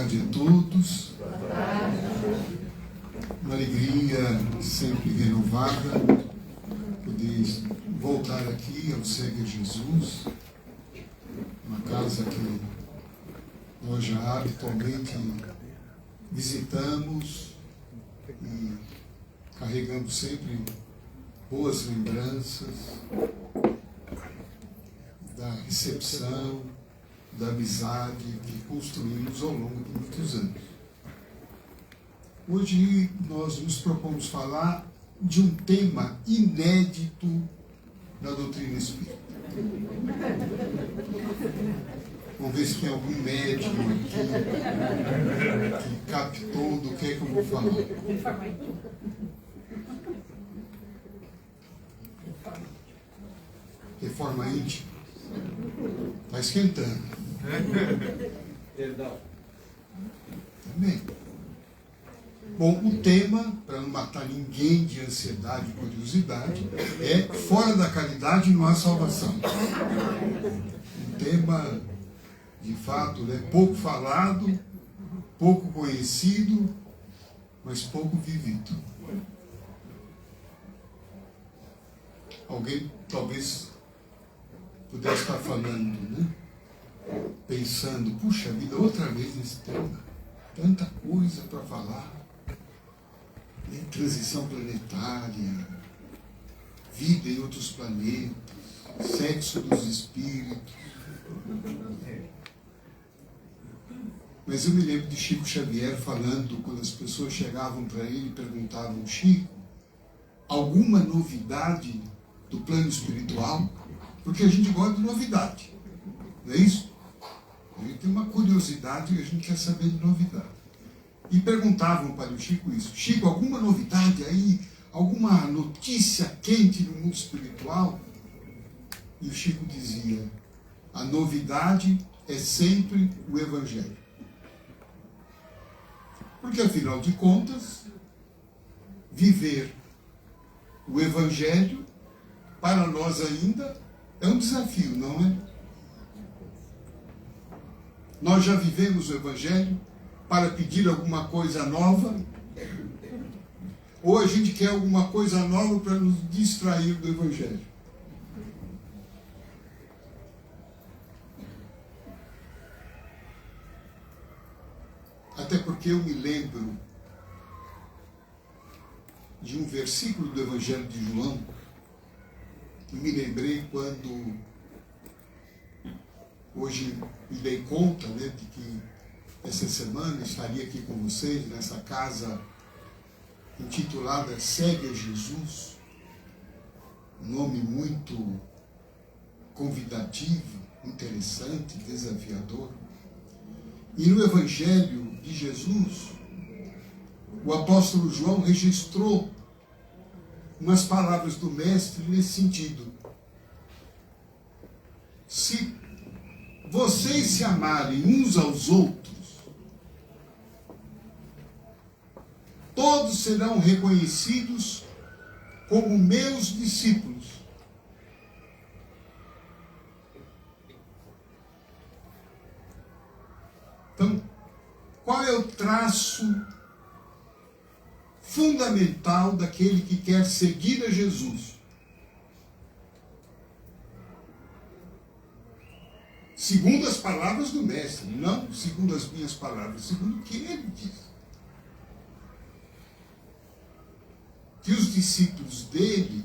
tarde a todos. Uma alegria sempre renovada poder voltar aqui ao Segue Jesus, uma casa que nós já habitualmente visitamos e carregamos sempre boas lembranças da recepção, da amizade que construímos ao longo de muitos anos. Hoje nós nos propomos falar de um tema inédito na doutrina espírita. Vamos ver se tem algum médium aqui que captou do que é que eu vou falar. Reforma íntima. Está esquentando. Perdão. Também. Bom, o tema, para não matar ninguém de ansiedade e curiosidade, é fora da caridade não há salvação. Um tema, de fato, pouco falado, pouco conhecido, mas pouco vivido. Alguém talvez pudesse estar falando, né? Pensando, puxa vida, outra vez nesse tema, tanta coisa para falar, né? Transição planetária, vida em outros planetas, sexo dos espíritos. Mas eu me lembro de Chico Xavier falando, quando as pessoas chegavam para ele e perguntavam: Chico, alguma novidade do plano espiritual? Porque a gente gosta de novidade, não é isso? A gente tem uma curiosidade e a gente quer saber de novidade. E perguntavam para o Chico isso: Chico, alguma novidade aí? Alguma notícia quente no mundo espiritual? E o Chico dizia: a novidade é sempre o Evangelho. Porque, afinal de contas, viver o Evangelho, para nós ainda, é um desafio, não é? Nós já vivemos o Evangelho para pedir alguma coisa nova? Ou a gente quer alguma coisa nova para nos distrair do Evangelho? Até porque eu me lembro de um versículo do Evangelho de João. E me lembrei quando hoje me dei conta, né, de que essa semana estaria aqui com vocês nessa casa intitulada Segue a Jesus, um nome muito convidativo, interessante, desafiador. E no Evangelho de Jesus, o apóstolo João registrou umas palavras do Mestre nesse sentido: se vocês se amarem uns aos outros, todos serão reconhecidos como meus discípulos. Então, qual é o traço fundamental daquele que quer seguir a Jesus? Segundo as palavras do Mestre, não segundo as minhas palavras, segundo o que ele diz. Que os discípulos dele,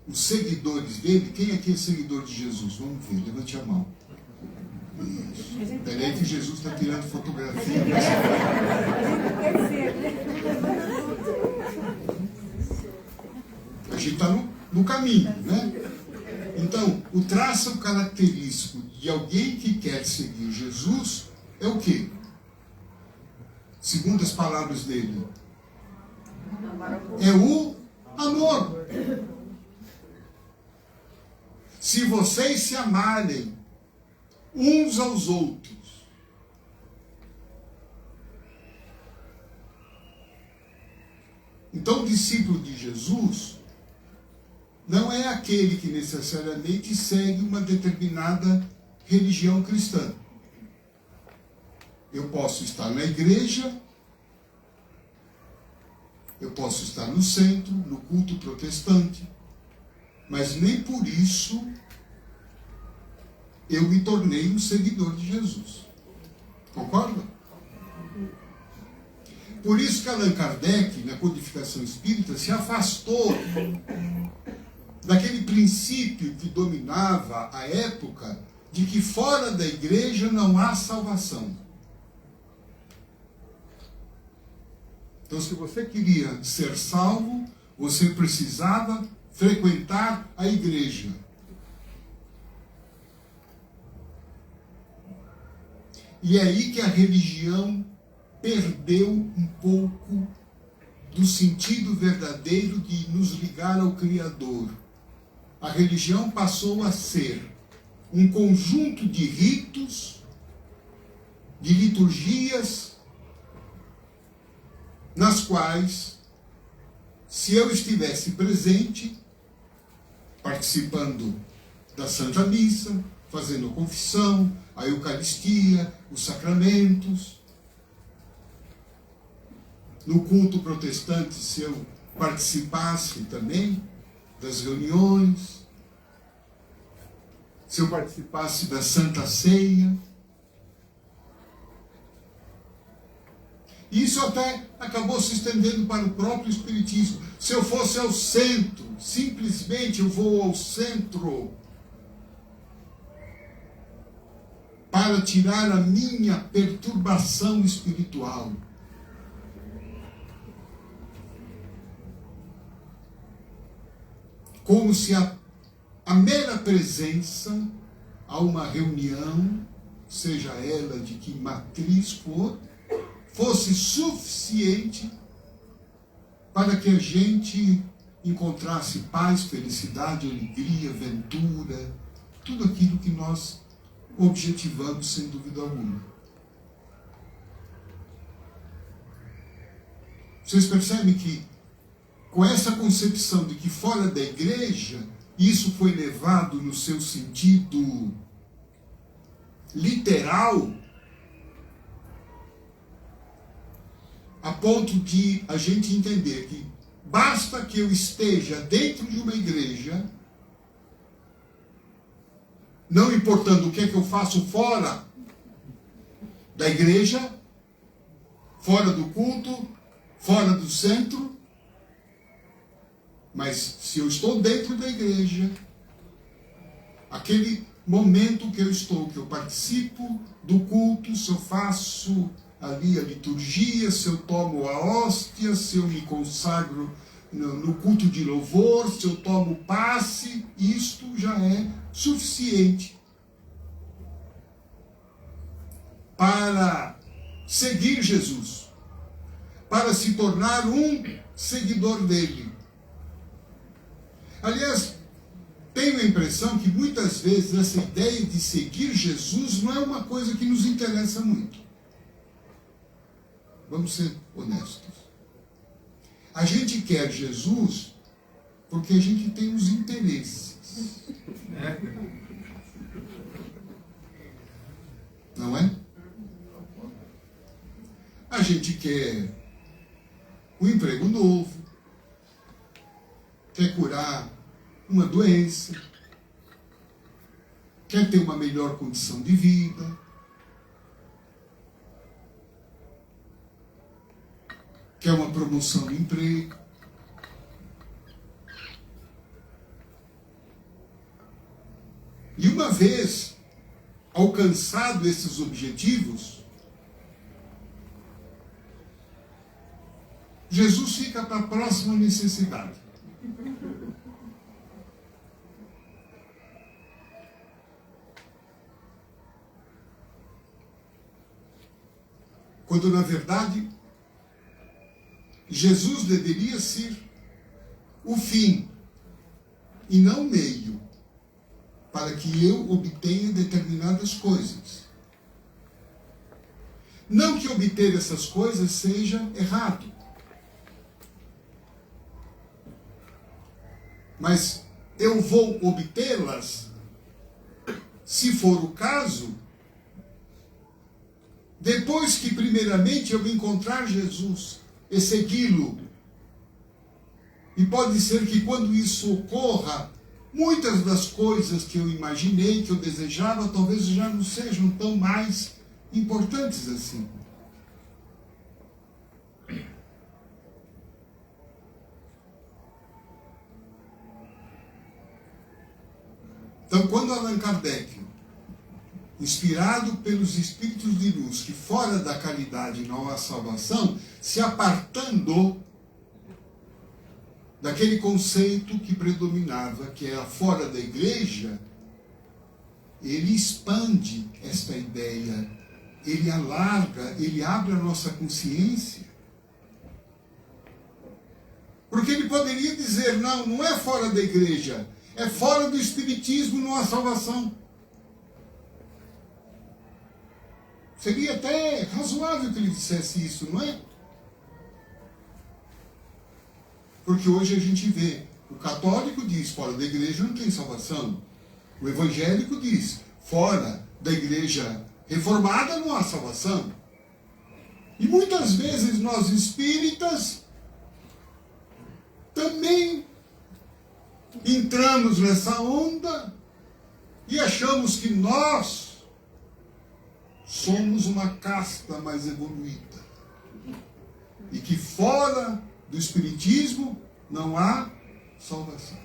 os seguidores dele, quem aqui é seguidor de Jesus? Vamos ver, levante a mão. Isso. Peraí que Jesus está tirando fotografia. A gente está no caminho, né? Então, o traço característico de alguém que quer seguir Jesus é o quê? Segundo as palavras dele, é o amor. Se vocês se amarem uns aos outros, então o discípulo de Jesus não é aquele que necessariamente segue uma determinada religião cristã. Eu posso estar na igreja, eu posso estar no centro, no culto protestante, mas nem por isso eu me tornei um seguidor de Jesus. Concorda? Por isso que Allan Kardec, na codificação espírita, se afastou daquele princípio que dominava a época de que fora da igreja não há salvação. Então, se você queria ser salvo, você precisava frequentar a igreja. E é aí que a religião perdeu um pouco do sentido verdadeiro de nos ligar ao Criador. A religião passou a ser um conjunto de ritos, de liturgias, nas quais, se eu estivesse presente, participando da Santa Missa, fazendo a confissão, a Eucaristia, os sacramentos, no culto protestante, se eu participasse também das reuniões, se eu participasse da Santa Ceia. Isso até acabou se estendendo para o próprio Espiritismo. Se eu fosse ao centro, simplesmente eu vou ao centro para tirar a minha perturbação espiritual. Como se a mera presença a uma reunião, seja ela de que matriz for, fosse suficiente para que a gente encontrasse paz, felicidade, alegria, ventura, tudo aquilo que nós objetivamos, sem dúvida alguma. Vocês percebem que, com essa concepção de que fora da igreja, isso foi levado no seu sentido literal, a ponto de a gente entender que basta que eu esteja dentro de uma igreja, não importando o que é que eu faço fora da igreja, fora do culto, fora do centro, mas se eu estou dentro da igreja, aquele momento que eu participo do culto, se eu faço ali a liturgia, se eu tomo a hóstia, se eu me consagro no culto de louvor, se eu tomo passe, isto já é suficiente para seguir Jesus, para se tornar um seguidor dele. Aliás, tenho a impressão que muitas vezes essa ideia de seguir Jesus não é uma coisa que nos interessa muito. Vamos ser honestos. A gente quer Jesus porque a gente tem os interesses. Não é? A gente quer um emprego novo, quer curar uma doença, quer ter uma melhor condição de vida, quer uma promoção no emprego. E uma vez alcançado esses objetivos, Jesus fica para a próxima necessidade. Quando, na verdade, Jesus deveria ser o fim e não o meio para que eu obtenha determinadas coisas. Não que obter essas coisas seja errado, mas eu vou obtê-las, se for o caso, Depois que primeiramente eu encontrar Jesus e segui-lo, e pode ser que quando isso ocorra, muitas das coisas que eu imaginei, que eu desejava, talvez já não sejam tão mais importantes assim. Então, quando Allan Kardec, inspirado pelos espíritos de luz, que fora da caridade não há salvação, se apartando daquele conceito que predominava, que era fora da igreja, ele expande esta ideia, ele alarga, ele abre a nossa consciência. Porque ele poderia dizer, não, não é fora da igreja, é fora do espiritismo, não há salvação. Seria até razoável que ele dissesse isso, não é? Porque hoje a gente vê, o católico diz, fora da igreja não tem salvação. O evangélico diz, fora da igreja reformada não há salvação. E muitas vezes nós espíritas também entramos nessa onda e achamos que nós somos uma casta mais evoluída. E que fora do espiritismo não há salvação.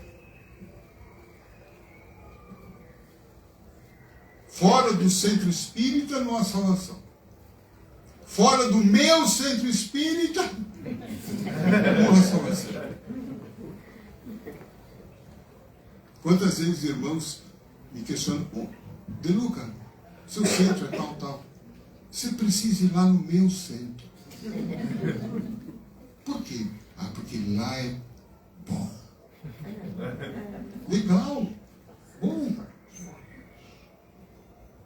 Fora do centro espírita não há salvação. Fora do meu centro espírita não há salvação. Quantas vezes, irmãos, me questionam, De Luca, seu centro é tal, tal. Você precisa ir lá no meu centro. Por quê? Ah, porque lá é bom. Legal. Bom.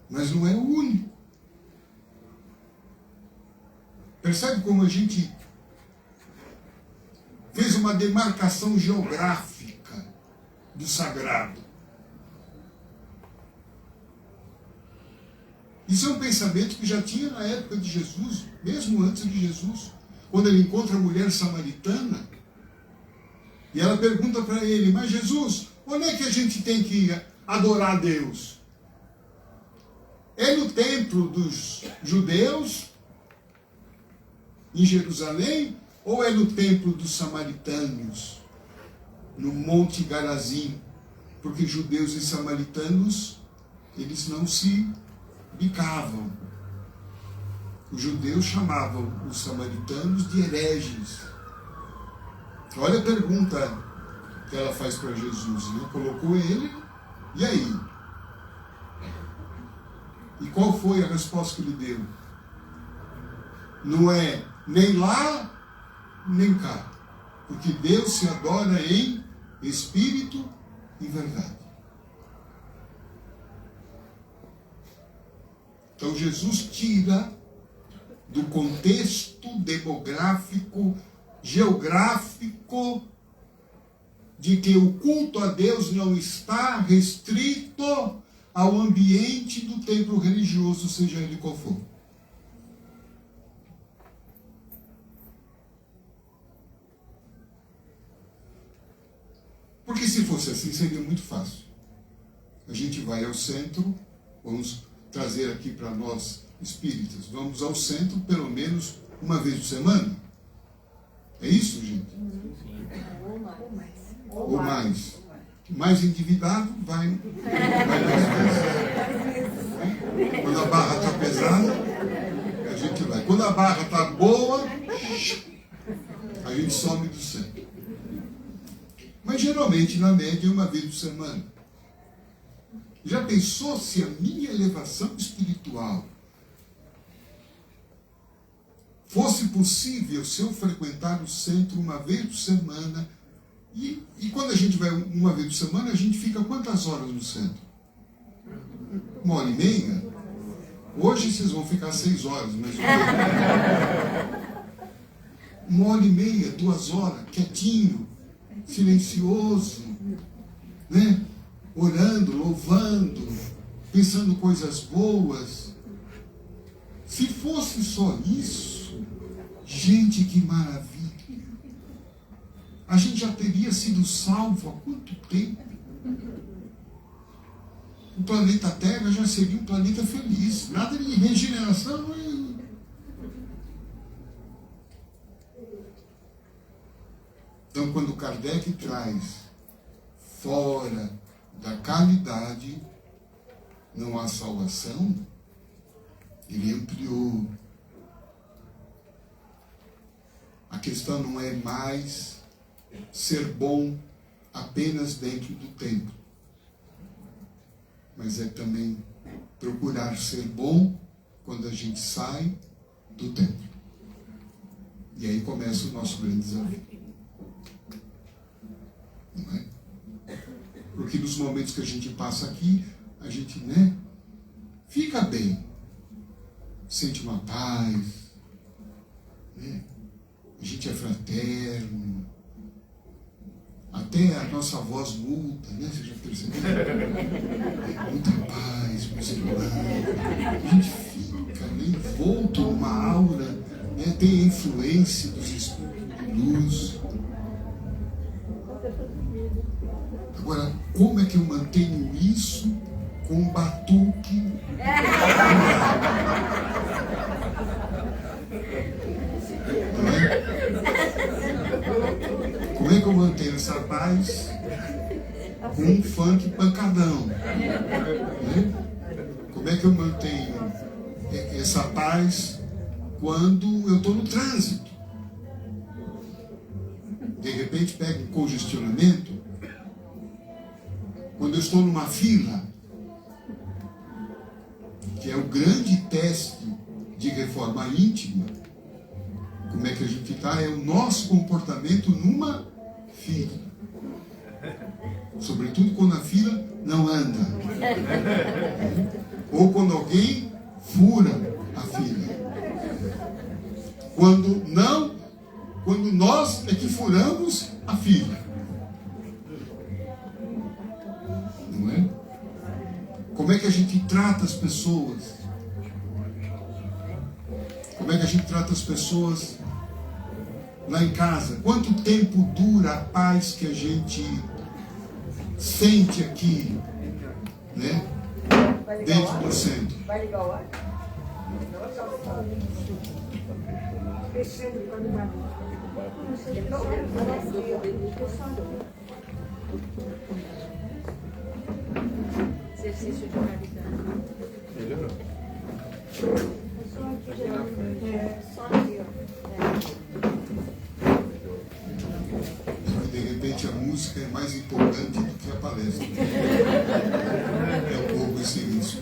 Mas não é o único. Percebe como a gente fez uma demarcação geográfica do sagrado? Isso é um pensamento que já tinha na época de Jesus, mesmo antes de Jesus, quando ele encontra a mulher samaritana, e ela pergunta para ele, mas Jesus, onde é que a gente tem que adorar a Deus? É no templo dos judeus, em Jerusalém, ou é no templo dos samaritanos, no Monte Garazim? Porque judeus e samaritanos, eles não se bicavam. Os judeus chamavam os samaritanos de hereges. Olha a pergunta que ela faz para Jesus, né? Colocou ele, e aí? E qual foi a resposta que ele deu? Não é nem lá, nem cá. Porque Deus se adora em espírito e verdade. Então Jesus tira do contexto demográfico, geográfico, de que o culto a Deus não está restrito ao ambiente do templo religioso, seja ele qual for. Porque se fosse assim, seria muito fácil. A gente vai ao centro, vamos trazer aqui para nós espíritas, vamos ao centro pelo menos uma vez por semana. É isso, gente? Ou mais. Mais endividado, vai mais vezes. Quando a barra está pesada, a gente vai. Quando a barra está boa, a gente some do centro. Mas geralmente, na média, uma vez por semana. Já pensou se a minha elevação espiritual fosse possível se eu frequentar o centro uma vez por semana? E quando a gente vai uma vez por semana, a gente fica quantas horas no centro? 1h30? Hoje vocês vão ficar 6 horas, mas 1h30, 2 horas, quietinho, silencioso, né? Orando, louvando, pensando coisas boas. Se fosse só isso, gente, que maravilha. A gente já teria sido salvo há quanto tempo? O planeta Terra já seria um planeta feliz. Nada de regeneração. Então, quando Kardec traz fora da caridade não há salvação, ele ampliou. A questão não é mais ser bom apenas dentro do templo, mas é também procurar ser bom quando a gente sai do templo. E aí começa o nosso grande desafio. Não é? Porque nos momentos que a gente passa aqui, a gente, né, fica bem, sente uma paz, né? A gente é fraterno, até a nossa voz muda, né? Você já percebeu? Muita paz, muita segurança. A gente fica envolto numa aura, né? Tem a influência dos espíritos de luz. Agora, como é que eu mantenho isso com um batuque? Não é? Como é que eu mantenho essa paz com um funk pancadão? Né? Como é que eu mantenho essa paz quando eu estou no trânsito? De repente pego um congestionamento. Quando eu estou numa fila, que é o grande teste de reforma íntima, como é que a gente está? É o nosso comportamento numa fila. Sobretudo quando a fila não anda. Ou quando alguém fura a fila. Quando nós é que furamos a fila. Não é? Como é que a gente trata as pessoas? Como é que a gente trata as pessoas lá em casa? Quanto tempo dura a paz que a gente sente aqui, né? Dentro do centro? Vai ligar o ar? Exercício de caridade. Melhorou. Só aqui, ó. De repente a música é mais importante do que a palestra. É o povo em silêncio.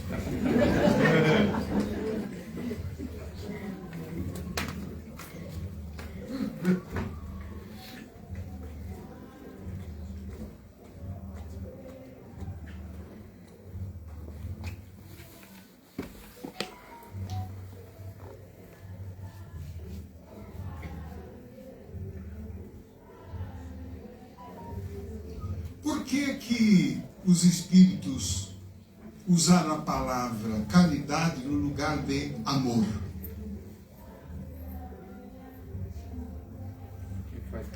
Por que os espíritos usaram a palavra caridade no lugar de amor?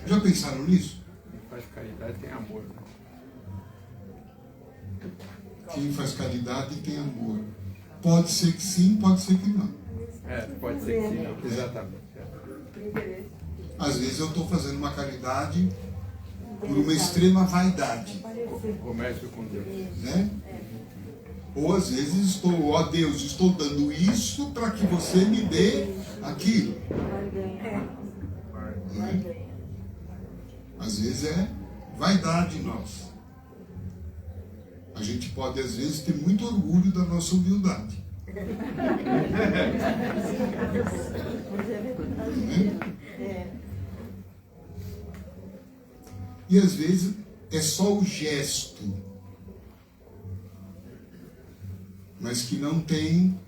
Já pensaram nisso? Quem faz caridade tem amor, né? Quem faz caridade tem amor. Pode ser que sim, pode ser que não. Pode ser que sim, não. Exatamente. Às vezes eu estou fazendo uma caridade por uma extrema vaidade, Comércio com Deus. né? Ou às vezes estou, ó Deus, estou dando isso para que você me dê aquilo. Né? Às vezes é vaidade nossa. A gente pode às vezes ter muito orgulho da nossa humildade. Né? E às vezes é só o gesto, mas que não tem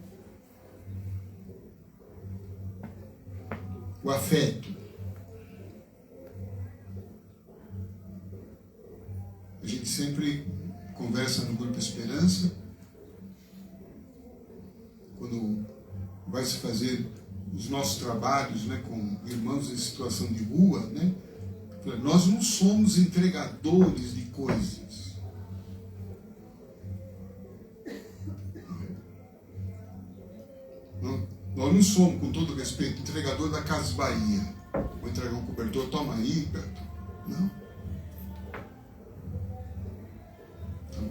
o afeto. A gente sempre conversa no Grupo Esperança, quando vai se fazer os nossos trabalhos, né, com irmãos em situação de rua, né? Nós não somos entregadores de coisas. Nós não somos, com todo respeito, entregador da Casas Bahia. Vou entregar um cobertor, toma aí, Beto. Não.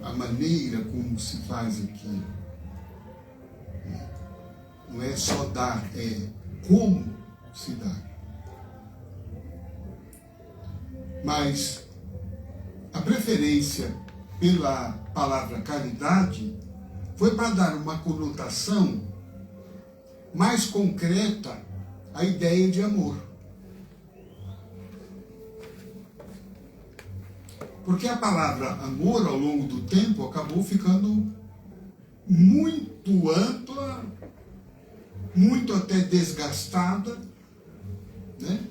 A maneira como se faz aqui não é só dar, é como se dá. Mas a preferência pela palavra caridade foi para dar uma conotação mais concreta à ideia de amor. Porque a palavra amor, ao longo do tempo, acabou ficando muito ampla, muito até desgastada, né?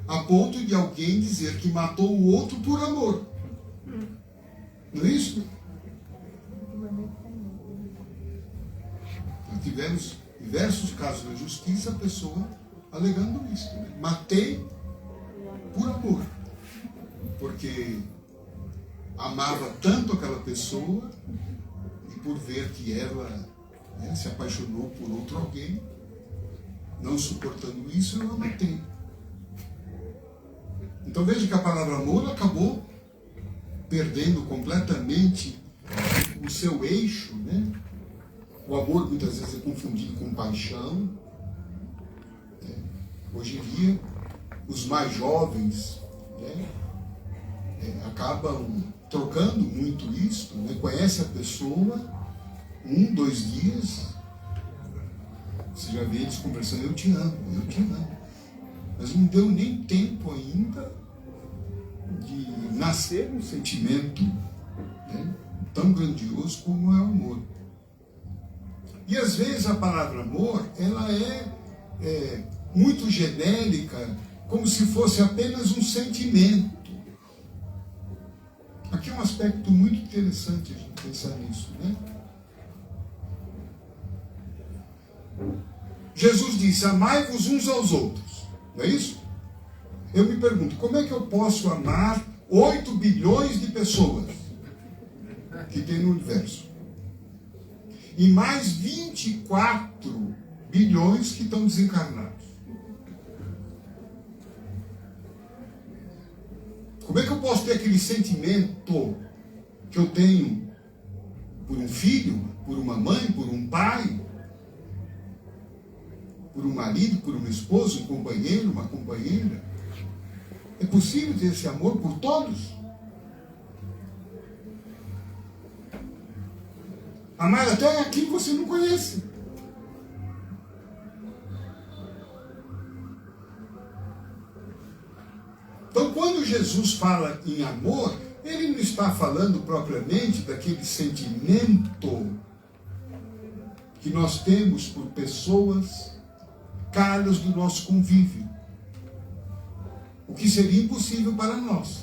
A ponto de alguém dizer que matou o outro por amor. Não é isso? Nós tivemos diversos casos na justiça, a pessoa alegando isso, né? Matei por amor. Porque amava tanto aquela pessoa e por ver que ela, né, se apaixonou por outro alguém, não suportando isso, eu a matei. Então veja que a palavra amor acabou perdendo completamente o seu eixo, né? O amor muitas vezes é confundido com paixão. Hoje em dia, os mais jovens, né, acabam trocando muito isso, né? Conhece a pessoa, 1, 2 dias, você já vê eles conversando, eu te amo. Mas não deu nem tempo ainda de nascer um sentimento, né, tão grandioso como é o amor. E às vezes a palavra amor, ela é muito genérica, como se fosse apenas um sentimento. Aqui é um aspecto muito interessante a gente pensar nisso, né? Jesus disse, amai-vos uns aos outros. Não é isso? Eu me pergunto, como é que eu posso amar 8 bilhões de pessoas que tem no universo? E mais 24 bilhões que estão desencarnados. Como é que eu posso ter aquele sentimento que eu tenho por um filho, por uma mãe, por um pai, por um marido, por uma esposa, um companheiro, uma companheira? É possível ter esse amor por todos? Amar até a quem você não conhece. Então, quando Jesus fala em amor, ele não está falando propriamente daquele sentimento que nós temos por pessoas caras do nosso convívio, o que seria impossível para nós.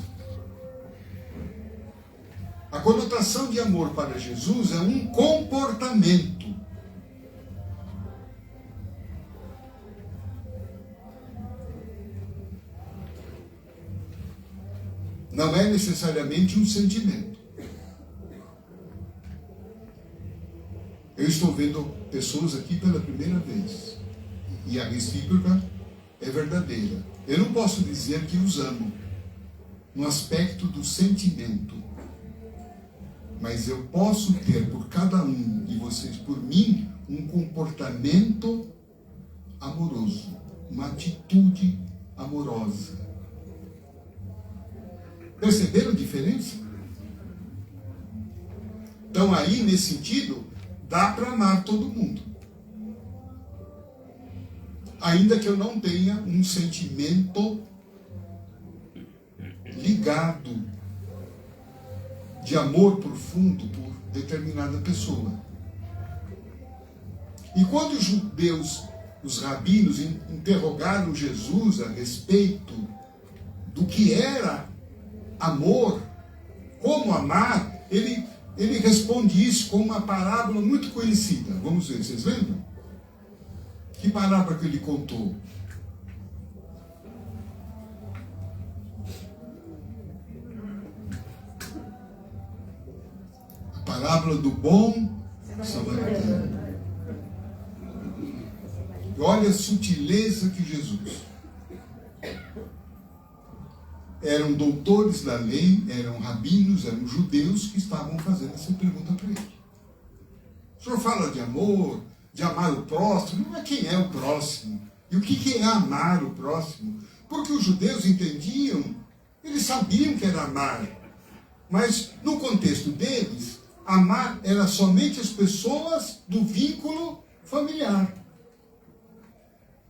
A conotação de amor para Jesus é um comportamento. Não é necessariamente um sentimento. Eu estou vendo pessoas aqui pela primeira vez. E a recíproca é verdadeira. Eu não posso dizer que os amo no aspecto do sentimento. Mas eu posso ter por cada um de vocês, por mim, um comportamento amoroso. Uma atitude amorosa. Perceberam a diferença? Então aí, nesse sentido, dá para amar todo mundo. Ainda que eu não tenha um sentimento ligado de amor profundo por determinada pessoa. E quando os judeus, os rabinos, interrogaram Jesus a respeito do que era amor, como amar, ele responde isso com uma parábola muito conhecida. Vamos ver, vocês lembram? Que parábola que ele contou? A parábola do bom samaritano. E olha a sutileza que Jesus. Eram doutores da lei, eram rabinos, eram judeus que estavam fazendo essa pergunta para ele. O senhor fala de amor, de amar o próximo, mas quem é o próximo? E o que é amar o próximo? Porque os judeus entendiam, eles sabiam que era amar, mas no contexto deles, amar era somente as pessoas do vínculo familiar.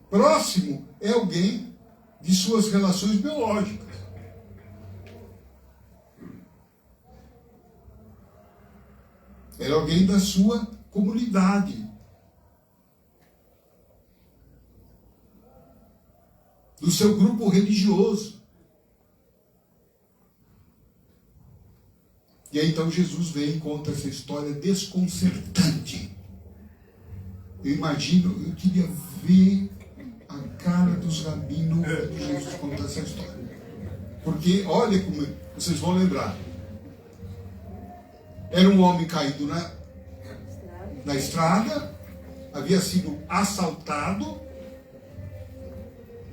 Próximo é alguém de suas relações biológicas. Era alguém da sua comunidade. Do seu grupo religioso. E aí então Jesus vem e conta essa história desconcertante. Eu imagino, eu queria ver a cara dos rabinos ouvindo Jesus contar essa história. Porque, olha como vocês vão lembrar. Era um homem caído na estrada, havia sido assaltado.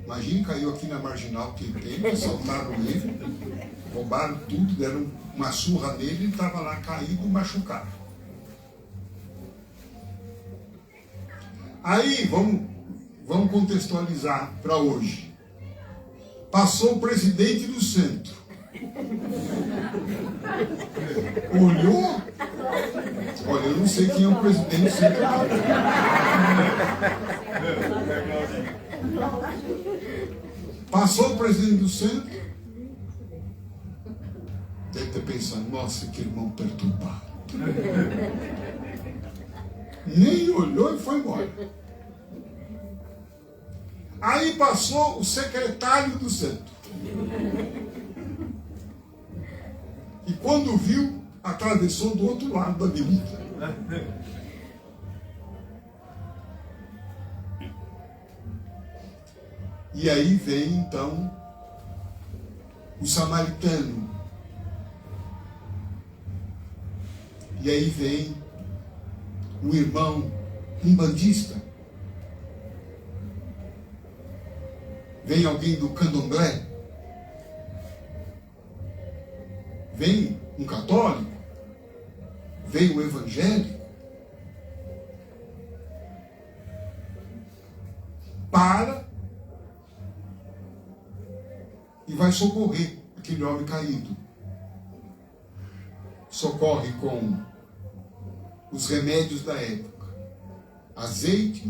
Imagine, caiu aqui na Marginal aquele tempo, assaltaram ele, roubaram tudo, deram uma surra nele, ele estava lá caído, machucado. Aí, vamos contextualizar para hoje. Passou o presidente do centro. Olhou? Olha, eu não sei quem é o presidente do centro. Passou o presidente do centro. Deve ter pensado, nossa, que irmão perturbado. Nem olhou e foi embora. Aí passou o secretário do centro. E quando viu, atravessou do outro lado da avenida. E aí vem então o samaritano. E aí vem o irmão umbandista. Vem alguém do candomblé. Vem um católico. Vem um evangélico. Para e vai socorrer aquele homem caído. Socorre com os remédios da época, azeite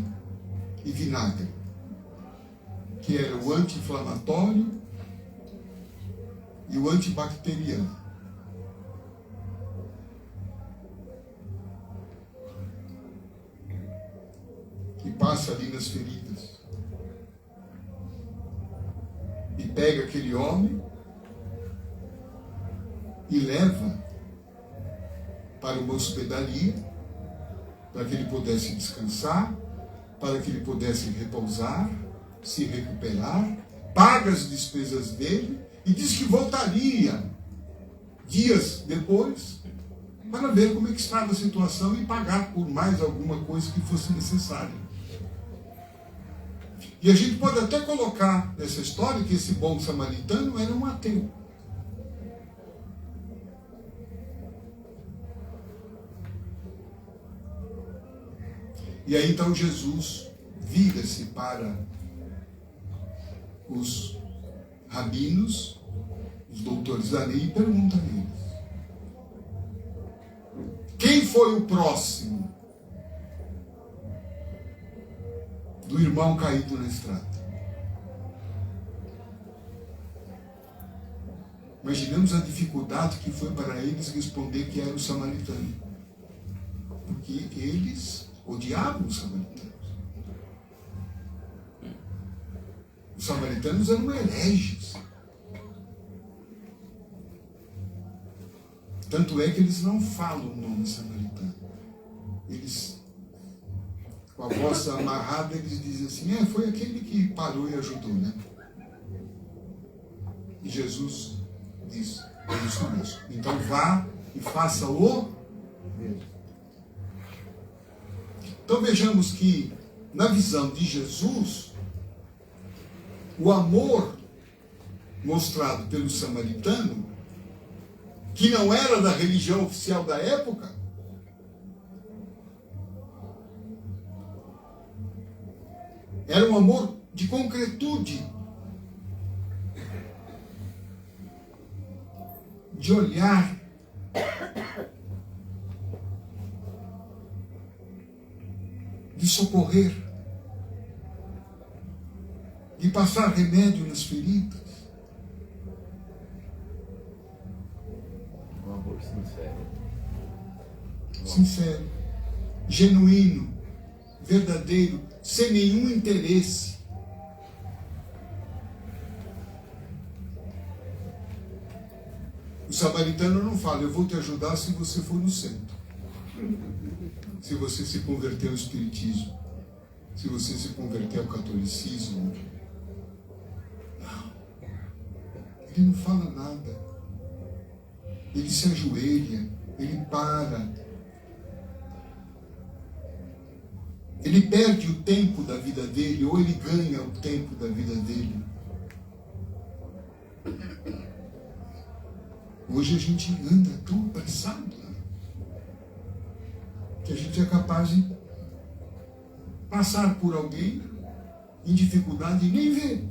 e vinagre, que era o anti-inflamatório e o antibacteriano. Que passa ali nas feridas. E pega aquele homem e leva para uma hospedaria, para que ele pudesse descansar, para que ele pudesse repousar, se recuperar, paga as despesas dele e diz que voltaria dias depois para ver como é que estava a situação e pagar por mais alguma coisa que fosse necessária. E a gente pode até colocar nessa história que esse bom samaritano era um ateu. E aí então Jesus vira-se para os rabinos, os doutores da lei, e pergunta a eles: quem foi o próximo do irmão caído na estrada? Imaginamos a dificuldade que foi para eles responder que era o samaritano, porque eles odiavam os samaritanos. Os samaritanos eram hereges. Tanto é que eles não falam o nome samaritano. Eles, com a voz amarrada, eles dizem assim, foi aquele que parou e ajudou, né? E Jesus diz, é isso mesmo. Então vá e faça o mesmo. Então vejamos que, na visão de Jesus, o amor mostrado pelo samaritano, que não era da religião oficial da época, era um amor de concretude, de olhar, de socorrer, de passar remédio nas feridas. Um amor sincero. Sincero, genuíno, verdadeiro, sem nenhum interesse. O samaritano não fala, eu vou te ajudar se você for no centro. Se você se converter ao espiritismo. Se você se converter ao catolicismo. Não. Ele não fala nada. Ele se ajoelha, ele para. Ele perde o tempo da vida dele, ou ele ganha o tempo da vida dele. Hoje a gente anda tão apressado, né? Que a gente é capaz de passar por alguém em dificuldade e nem ver.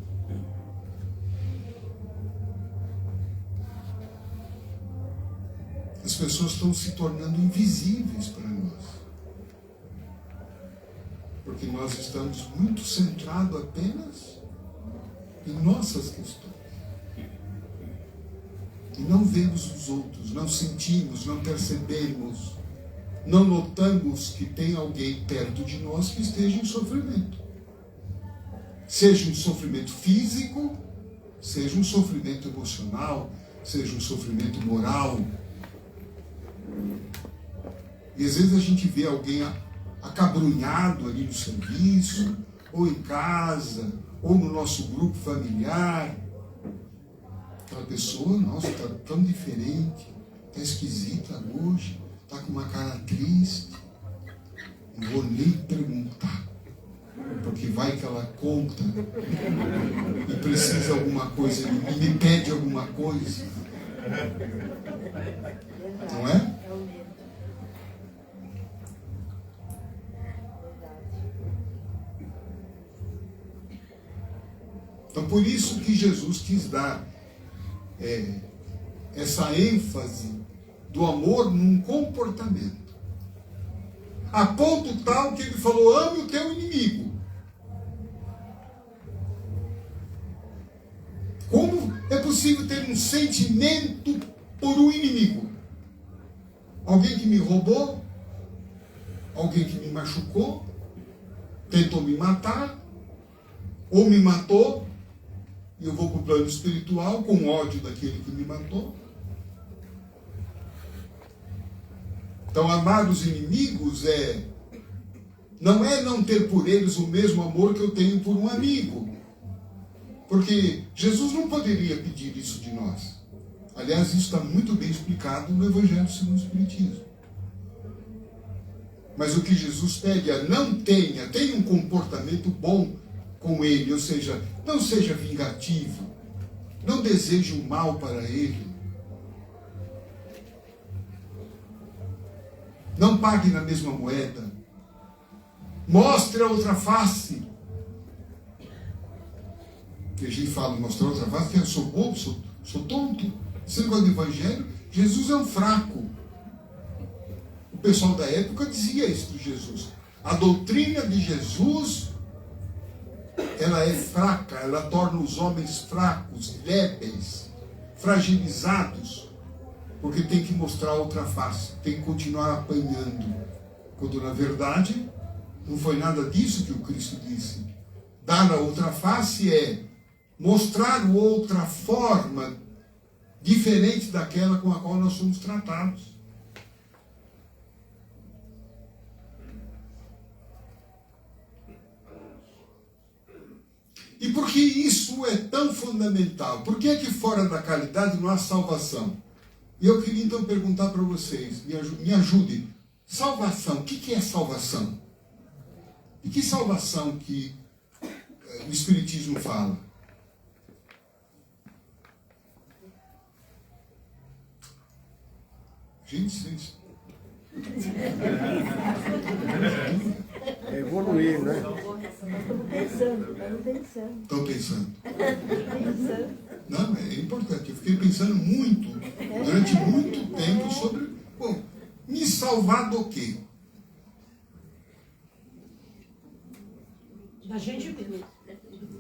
As pessoas estão se tornando invisíveis para nós. Porque nós estamos muito centrados apenas em nossas questões. E não vemos os outros, não sentimos, não percebemos, não notamos que tem alguém perto de nós que esteja em sofrimento. Seja um sofrimento físico, seja um sofrimento emocional, seja um sofrimento moral. E às vezes a gente vê alguém acabrunhado ali no serviço, ou em casa, ou no nosso grupo familiar. Aquela pessoa, nossa, está tão diferente, está esquisita hoje, está com uma cara triste. Não vou nem perguntar, porque vai que ela conta e precisa de alguma coisa, e me pede alguma coisa. Não é? Então, por isso que Jesus quis dar essa ênfase do amor num comportamento. A ponto tal que ele falou, ame o teu inimigo. Como é possível ter um sentimento por um inimigo? Alguém que me roubou? Alguém que me machucou? Tentou me matar? Ou me matou? E eu vou para o plano espiritual com ódio daquele que me matou. Então, amar os inimigos não é não ter por eles o mesmo amor que eu tenho por um amigo. Porque Jesus não poderia pedir isso de nós. Aliás, isso está muito bem explicado no Evangelho segundo o Espiritismo. Mas o que Jesus pede é tenha um comportamento bom com ele, ou seja, não seja vingativo, não deseje o mal para ele, não pague na mesma moeda, mostre a outra face. Que a gente fala, mostrar a outra face, que eu sou bobo, sou tonto. Esse negócio do Evangelho, Jesus é um fraco. O pessoal da época dizia isso de Jesus. A doutrina de Jesus, ela é fraca, ela torna os homens fracos, débeis, fragilizados, porque tem que mostrar outra face, tem que continuar apanhando, quando na verdade não foi nada disso que o Cristo disse. Dar a outra face é mostrar outra forma diferente daquela com a qual nós somos tratados. Por que isso é tão fundamental? Por que é que fora da caridade não há salvação? E eu queria então perguntar para vocês, me ajudem. Salvação, o que é salvação? E que salvação que o Espiritismo fala? Gente, vocês... É evoluir, né? Estão pensando? Não, é importante. Eu fiquei pensando muito, durante muito tempo, sobre... Bom, me salvar do quê? Da gente mesmo.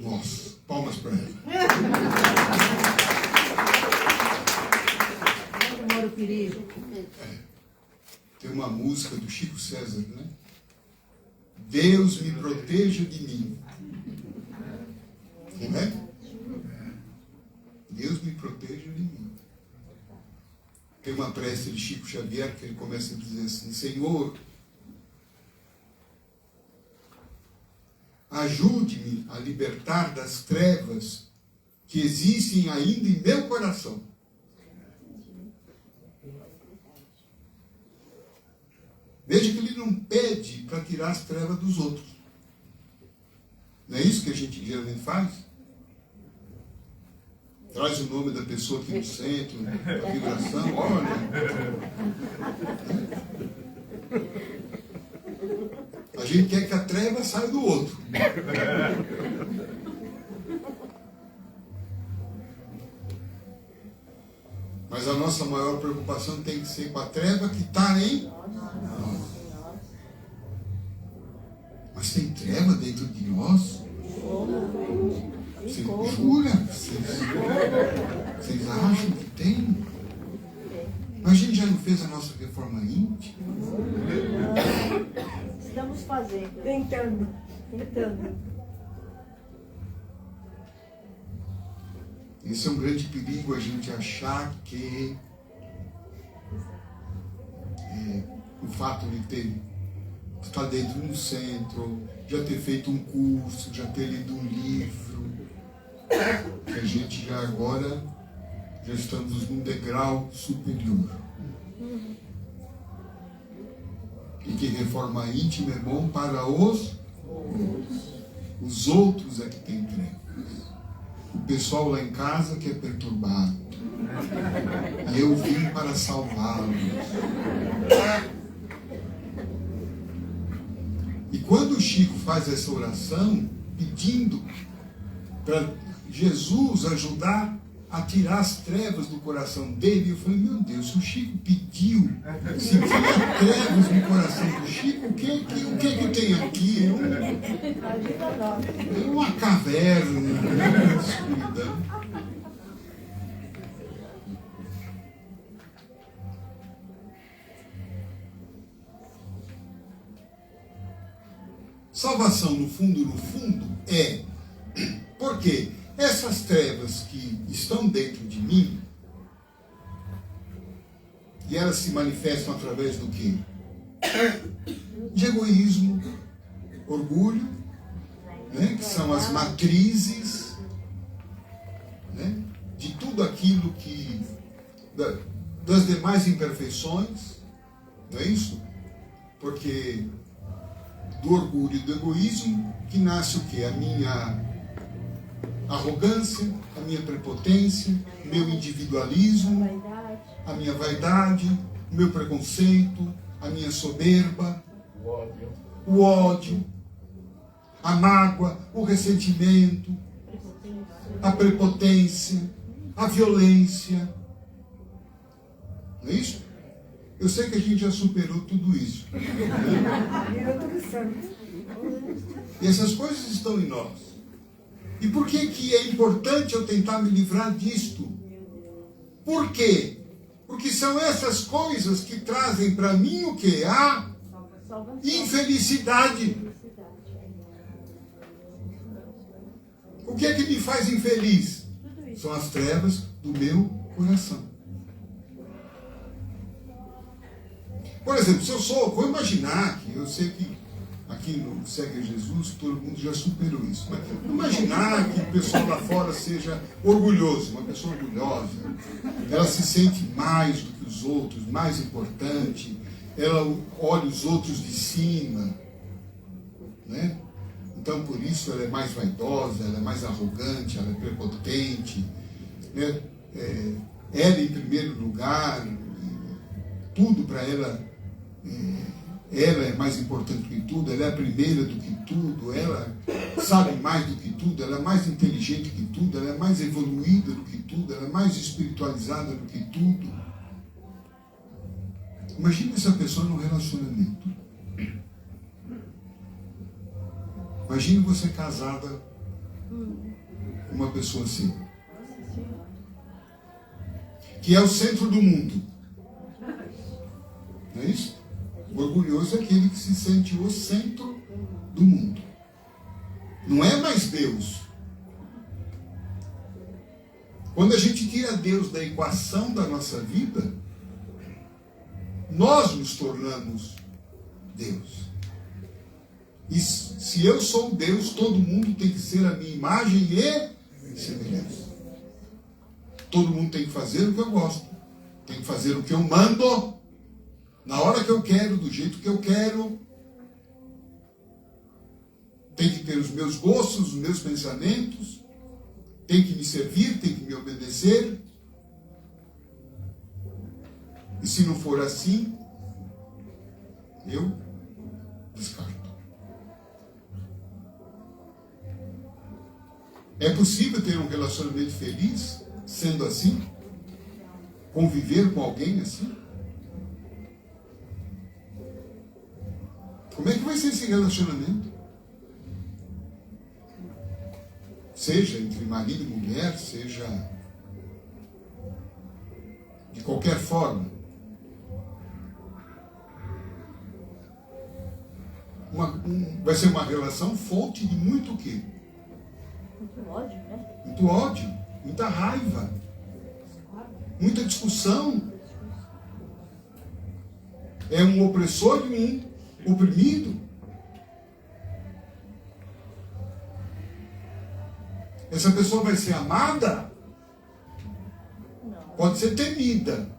Nossa, palmas para ela. Onde mora o perigo? Tem uma música do Chico César, né? Deus me proteja de mim. Não é? Deus me proteja de mim. Tem uma prece de Chico Xavier que ele começa a dizer assim: Senhor, ajude-me a libertar das trevas que existem ainda em meu coração. Veja que ele não pede para tirar as trevas dos outros. Não é isso que a gente geralmente faz? Traz o nome da pessoa aqui no centro, a vibração, olha. A gente quer que a treva saia do outro. Mas a nossa maior preocupação tem que ser com a treva que está em nós. Mas tem treva dentro de nós? Você jura? Vocês acham que tem? Mas a gente já não fez a nossa reforma íntima? Estamos fazendo. Tentando. Esse é um grande perigo, a gente achar que o fato de ter estar dentro de um centro, já ter feito um curso, já ter lido um livro, que a gente já agora já estamos num degrau superior. E que reforma íntima é bom para os outros é que tem trevas. O pessoal lá em casa que é perturbado. E eu vim para salvá-los. E quando o Chico faz essa oração, pedindo para Jesus ajudar a tirar as trevas do coração dele, eu falei, meu Deus, se o Chico pediu, se tinha trevas no coração do Chico, o que tem aqui? É uma caverna, uma escuridão. Salvação, no fundo, é porque essas trevas que estão dentro de mim, e elas se manifestam através do quê? De egoísmo, orgulho, né? Que são as matrizes, né? De tudo aquilo que... das demais imperfeições, não é isso? Porque do orgulho e do egoísmo que nasce o quê? A minha arrogância, a minha prepotência, meu individualismo, a minha vaidade, o meu preconceito, a minha soberba, o ódio, a mágoa, o ressentimento, a prepotência, a violência. Não é isso? Eu sei que a gente já superou tudo isso. E essas coisas estão em nós. E por que é importante eu tentar me livrar disto? Por quê? Porque são essas coisas que trazem para mim o quê? A infelicidade. O que é que me faz infeliz? São as trevas do meu coração. Por exemplo, se eu sou, vou imaginar que eu sei que aqui no Segue Jesus, todo mundo já superou isso. Mas imaginar que o pessoal lá fora seja orgulhoso, uma pessoa orgulhosa, ela se sente mais do que os outros, mais importante, ela olha os outros de cima, né? Então, por isso, ela é mais vaidosa, ela é mais arrogante, ela é prepotente, né? Ela em primeiro lugar, tudo para ela, ela é mais importante do que tudo, ela é a primeira do que tudo, ela sabe mais do que tudo, ela é mais inteligente que tudo, ela é mais evoluída do que tudo, ela é mais espiritualizada do que tudo. Imagina essa pessoa num relacionamento. Imagine você casada com uma pessoa assim, que é o centro do mundo. Não é isso? O orgulhoso é aquele que se sente o centro do mundo. Não é mais Deus. Quando a gente tira Deus da equação da nossa vida, nós nos tornamos Deus. E se eu sou Deus, todo mundo tem que ser a minha imagem e semelhança. Todo mundo tem que fazer o que eu gosto. Tem que fazer o que eu mando, na hora que eu quero, do jeito que eu quero. Tem que ter os meus gostos, os meus pensamentos. Tem que me servir, tem que me obedecer. E se não for assim, eu descarto. É possível ter um relacionamento feliz sendo assim? Conviver com alguém assim? Como é que vai ser esse relacionamento? Seja entre marido e mulher, seja de qualquer forma. Vai ser uma relação fonte de muito o quê? Muito ódio, né? Muito ódio, muita raiva, muita discussão. É um opressor de um oprimido. Essa pessoa vai ser amada? Não. Pode ser temida.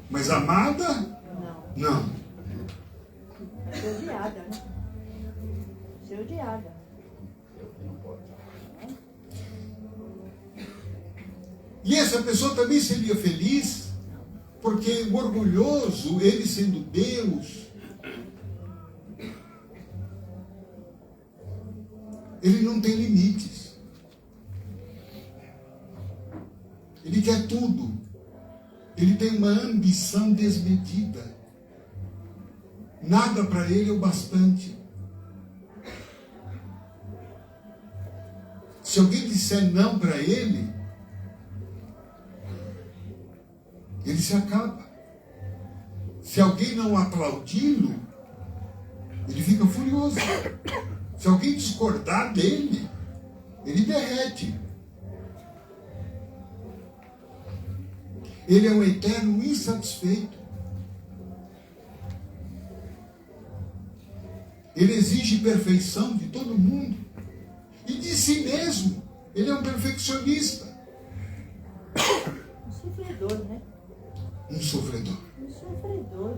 Mas amada? Não. Não. Vai ser odiada, né? Ser odiada. E essa pessoa também seria feliz, porque o orgulhoso, ele sendo Deus, ele não tem limites. Ele quer tudo. Ele tem uma ambição desmedida. Nada para ele é o bastante. Se alguém disser não para ele, ele se acaba. Se alguém não aplaudi-lo, ele fica furioso. Se alguém discordar dele, ele derrete. Ele é um eterno insatisfeito. Ele exige perfeição de todo mundo. E de si mesmo. Ele é um perfeccionista. Um sofredor, né? Um sofredor. Um sofredor.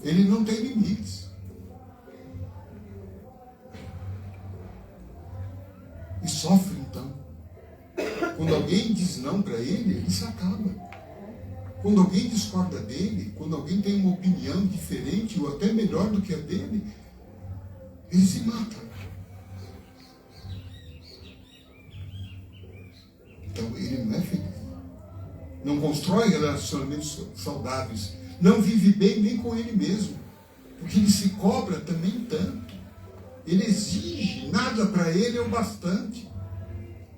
Ele não tem limites. E sofre então. Quando alguém diz não para ele, ele se acaba. Quando alguém discorda dele, quando alguém tem uma opinião diferente ou até melhor do que a dele, ele se mata. Então ele não é feliz. Não constrói relacionamentos saudáveis. Não vive bem nem com ele mesmo. Porque ele se cobra também tanto. Ele exige, nada para ele é o bastante.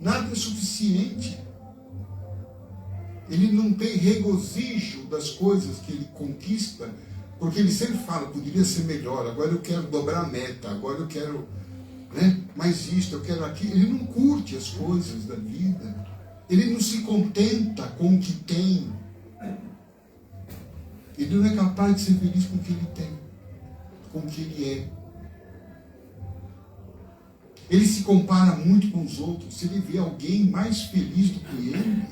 Nada é suficiente. Ele não tem regozijo das coisas que ele conquista, porque ele sempre fala, poderia ser melhor, agora eu quero dobrar a meta, agora eu quero, né, mais isto, eu quero aquilo. Ele não curte as coisas da vida. Ele não se contenta com o que tem. Ele não é capaz de ser feliz com o que ele tem, com o que ele é. Ele se compara muito com os outros. Se ele vê alguém mais feliz do que ele,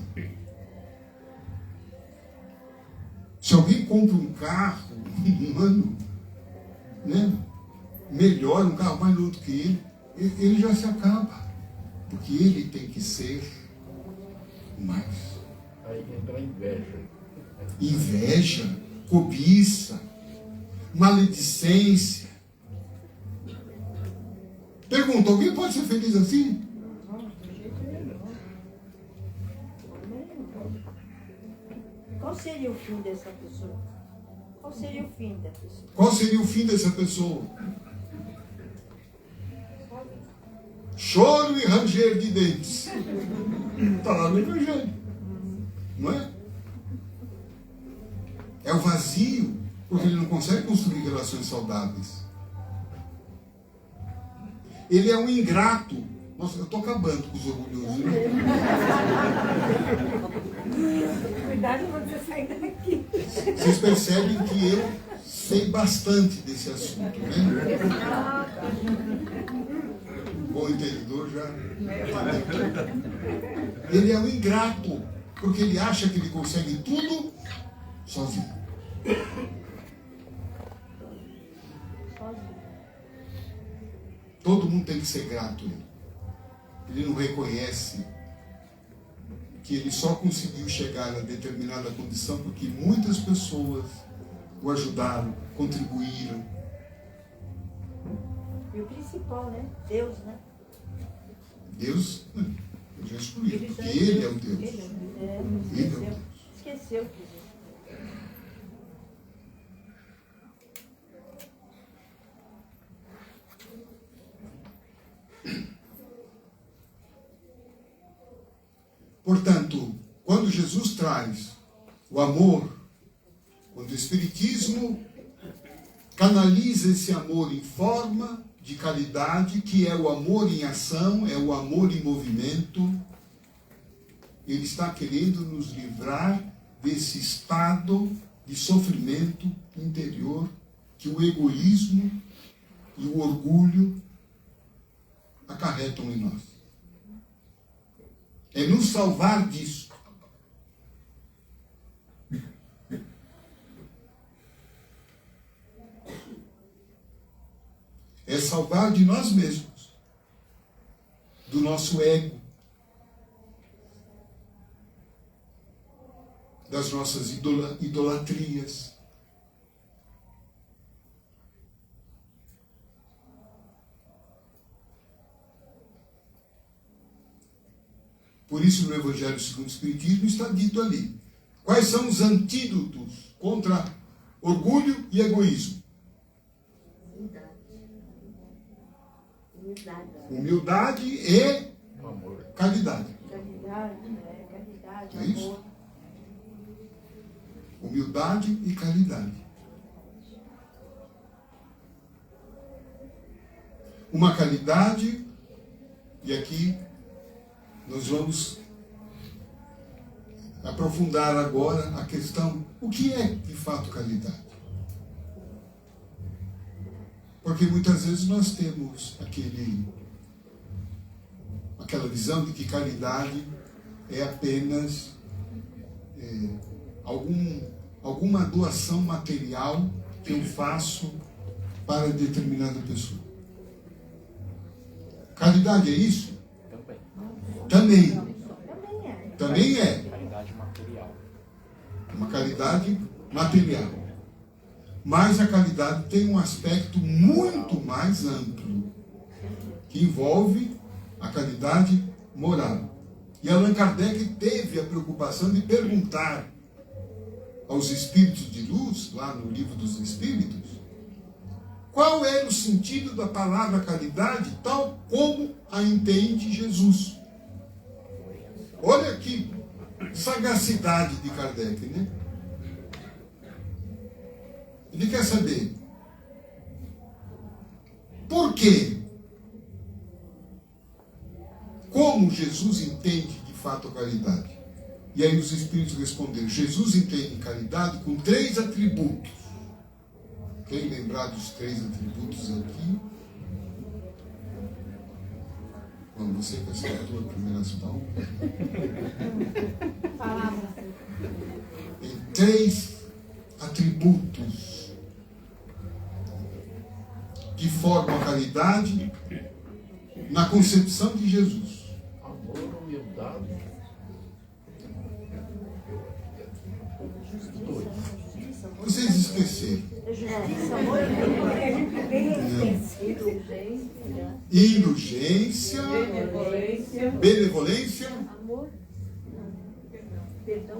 se alguém compra um carro, um ano, né, melhor, um carro mais novo do que ele já se acaba. Porque ele tem que ser mais. Aí entra a inveja. Inveja, cobiça, maledicência. Pergunta, alguém pode ser feliz assim? Não, de jeito nenhum. Qual seria o fim dessa pessoa? Qual seria o fim da pessoa? Qual seria o fim dessa pessoa? Choro e ranger de dentes. Está lá no Evangelho. Não é? É o vazio, porque ele não consegue construir relações saudáveis. Ele é um ingrato. Nossa, eu estou acabando com os orgulhosos. Né? Cuidado quando você sair daqui. Vocês percebem que eu sei bastante desse assunto, né? Bom entendedor já. Ele é um ingrato, porque ele acha que ele consegue tudo sozinho. Todo mundo tem que ser grato a ele. Ele não reconhece que ele só conseguiu chegar a determinada condição porque muitas pessoas o ajudaram, contribuíram. E o principal, né? Deus, né? Deus, eu já excluí, Ele porque já- ele é o Deus. Ele é o Deus. Ele é o Deus. Esqueceu que existe. Portanto, quando Jesus traz o amor, quando o Espiritismo canaliza esse amor em forma de caridade, que é o amor em ação, é o amor em movimento, ele está querendo nos livrar desse estado de sofrimento interior que o egoísmo e o orgulho acarretam em nós. É nos salvar disso. É salvar de nós mesmos, do nosso ego, das nossas idolatrias. Por isso, no Evangelho segundo o Espiritismo está dito ali: quais são os antídotos contra orgulho e egoísmo? Humildade e Amor. caridade. Caridade, É isso? amor. Humildade e caridade. Uma caridade, e aqui nós vamos aprofundar agora a questão: o que é de fato caridade? Porque muitas vezes nós temos aquela visão de que caridade é apenas alguma doação material que eu faço para determinada pessoa. Caridade é isso? Também. Também. Também é. Caridade material. Uma caridade material. Mas a caridade tem um aspecto muito mais amplo, que envolve a caridade moral. E Allan Kardec teve a preocupação de perguntar aos espíritos de luz, lá no Livro dos Espíritos, qual era o sentido da palavra caridade, tal como a entende Jesus. Olha que sagacidade de Kardec, né? Ele quer saber por quê? Como Jesus entende de fato a caridade? E aí os Espíritos responderam, Jesus entende caridade com 3 atributos. Quem lembrar dos 3 atributos aqui? Bom, você que acertou a primeira mão. Palavra. Tem 3 atributos que formam a caridade na concepção de Jesus. Amor, humildade. Vocês esqueceram. Indulgência, benevolência,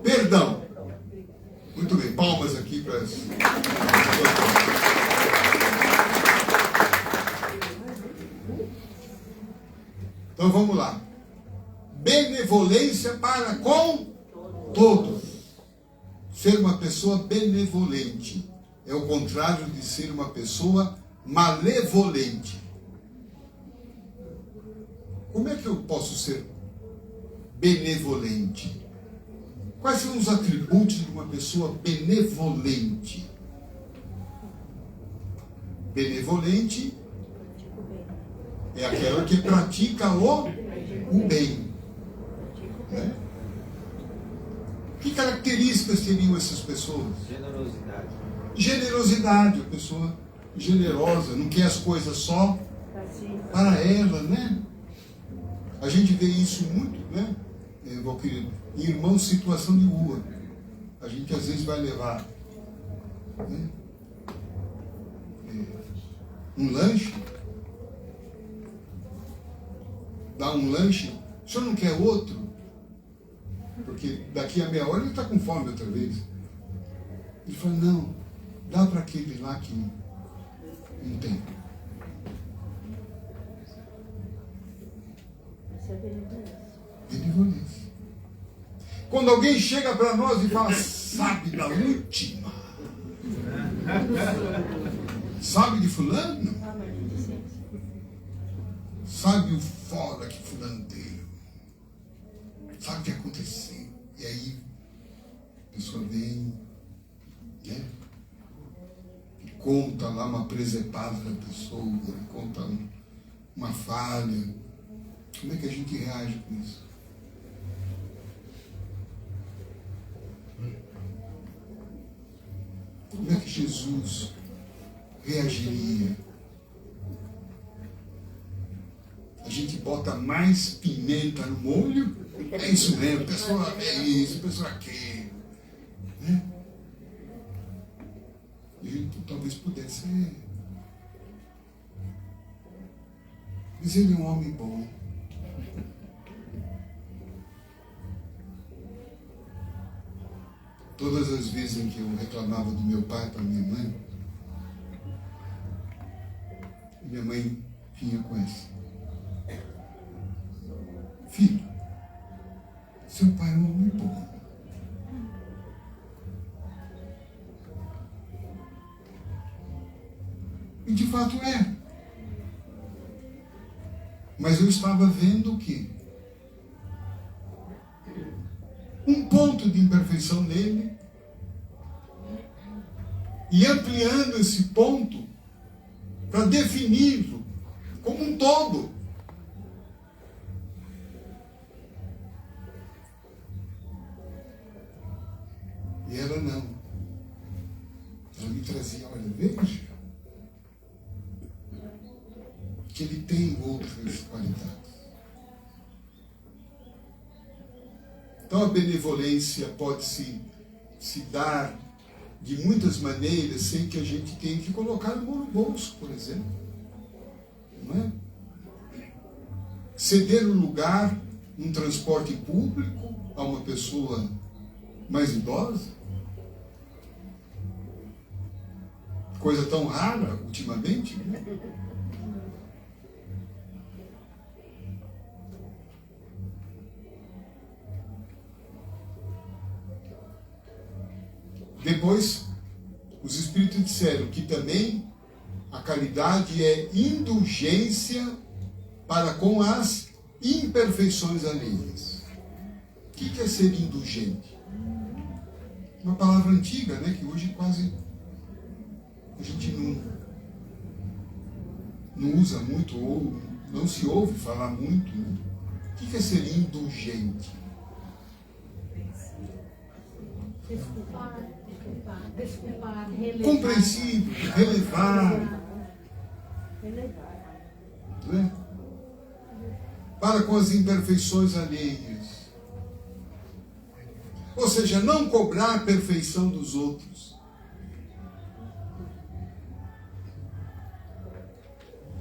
perdão. Muito bem, palmas aqui para as... Então vamos lá. Benevolência para com todos. Ser uma pessoa benevolente é o contrário de ser uma pessoa malevolente. Como é que eu posso ser benevolente? Quais são os atributos de uma pessoa benevolente? Benevolente é aquela que pratica o bem. Né? Que características teriam essas pessoas? Generosidade. Generosidade, a pessoa generosa, não quer as coisas só para ela, né? A gente vê isso muito, né, meu querido? Em irmãos em situação de rua. A gente às vezes vai levar, né, um lanche, dá um lanche, o senhor não quer outro? Porque daqui a meia hora ele está com fome outra vez. Ele fala, não, dá para aquele lá que não tem. Isso é benevolência. Benevolência. Quando alguém chega para nós e fala, sabe da última? Sabe de fulano? Sabe o fora que fulano deu? Sabe o que aconteceu? E aí a pessoa vem, né, e conta lá uma presepada da pessoa, conta uma falha. Como é que a gente reage com isso? Como é que Jesus reagiria? A gente bota mais pimenta no molho? É isso mesmo, pessoa é isso, pessoa quer. Né? E a gente talvez pudesse. Mas ele é um homem bom. Todas as vezes em que eu reclamava do meu pai para minha mãe vinha com essa. Filho, seu pai é um homem bom. E de fato é. Mas eu estava vendo o quê? Um ponto de imperfeição nele e ampliando esse ponto para defini-lo como um todo. E ela não. Ela me trazia, olha, veja que ele tem outras qualidades. Então a benevolência pode se dar de muitas maneiras sem que a gente tenha que colocar a mão no bolso, por exemplo. Não é? Ceder o lugar num transporte público a uma pessoa mais idosa. Coisa tão rara ultimamente, né? Depois, os Espíritos disseram que também a caridade é indulgência para com as imperfeições alheias. que é ser indulgente? Uma palavra antiga, né, que hoje quase a gente não usa muito, ou não se ouve falar muito. Né? O que é ser indulgente? Desculpar, Compreensível, relevar, né? Para com as imperfeições alheias. Ou seja, não cobrar a perfeição dos outros.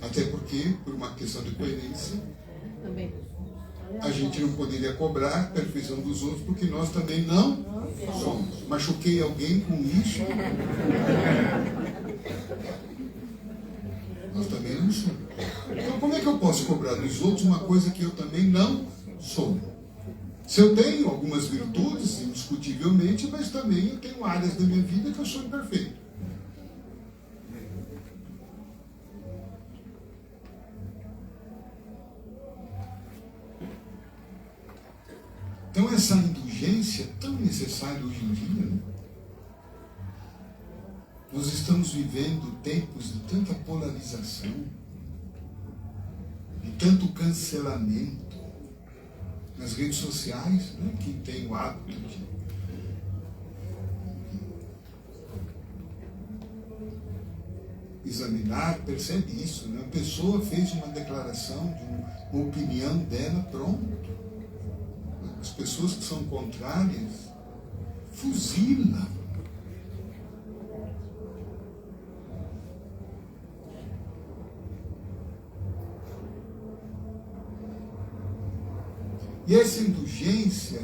Até porque, por uma questão de coerência, também. a gente não poderia cobrar a perfeição dos outros, porque nós também não somos. Machuquei alguém com isso? Nós também não somos. Então, como é que eu posso cobrar dos outros uma coisa que eu também não sou? Se eu tenho algumas virtudes, indiscutivelmente, mas também eu tenho áreas da minha vida que eu sou imperfeito. Então, essa indulgência tão necessária hoje em dia, né? Nós estamos vivendo tempos de tanta polarização, de tanto cancelamento nas redes sociais, né? Quem tem o hábito de examinar, percebe isso, né? A pessoa fez uma declaração de uma opinião dela, pronto. As pessoas que são contrárias, fuzila. E essa indulgência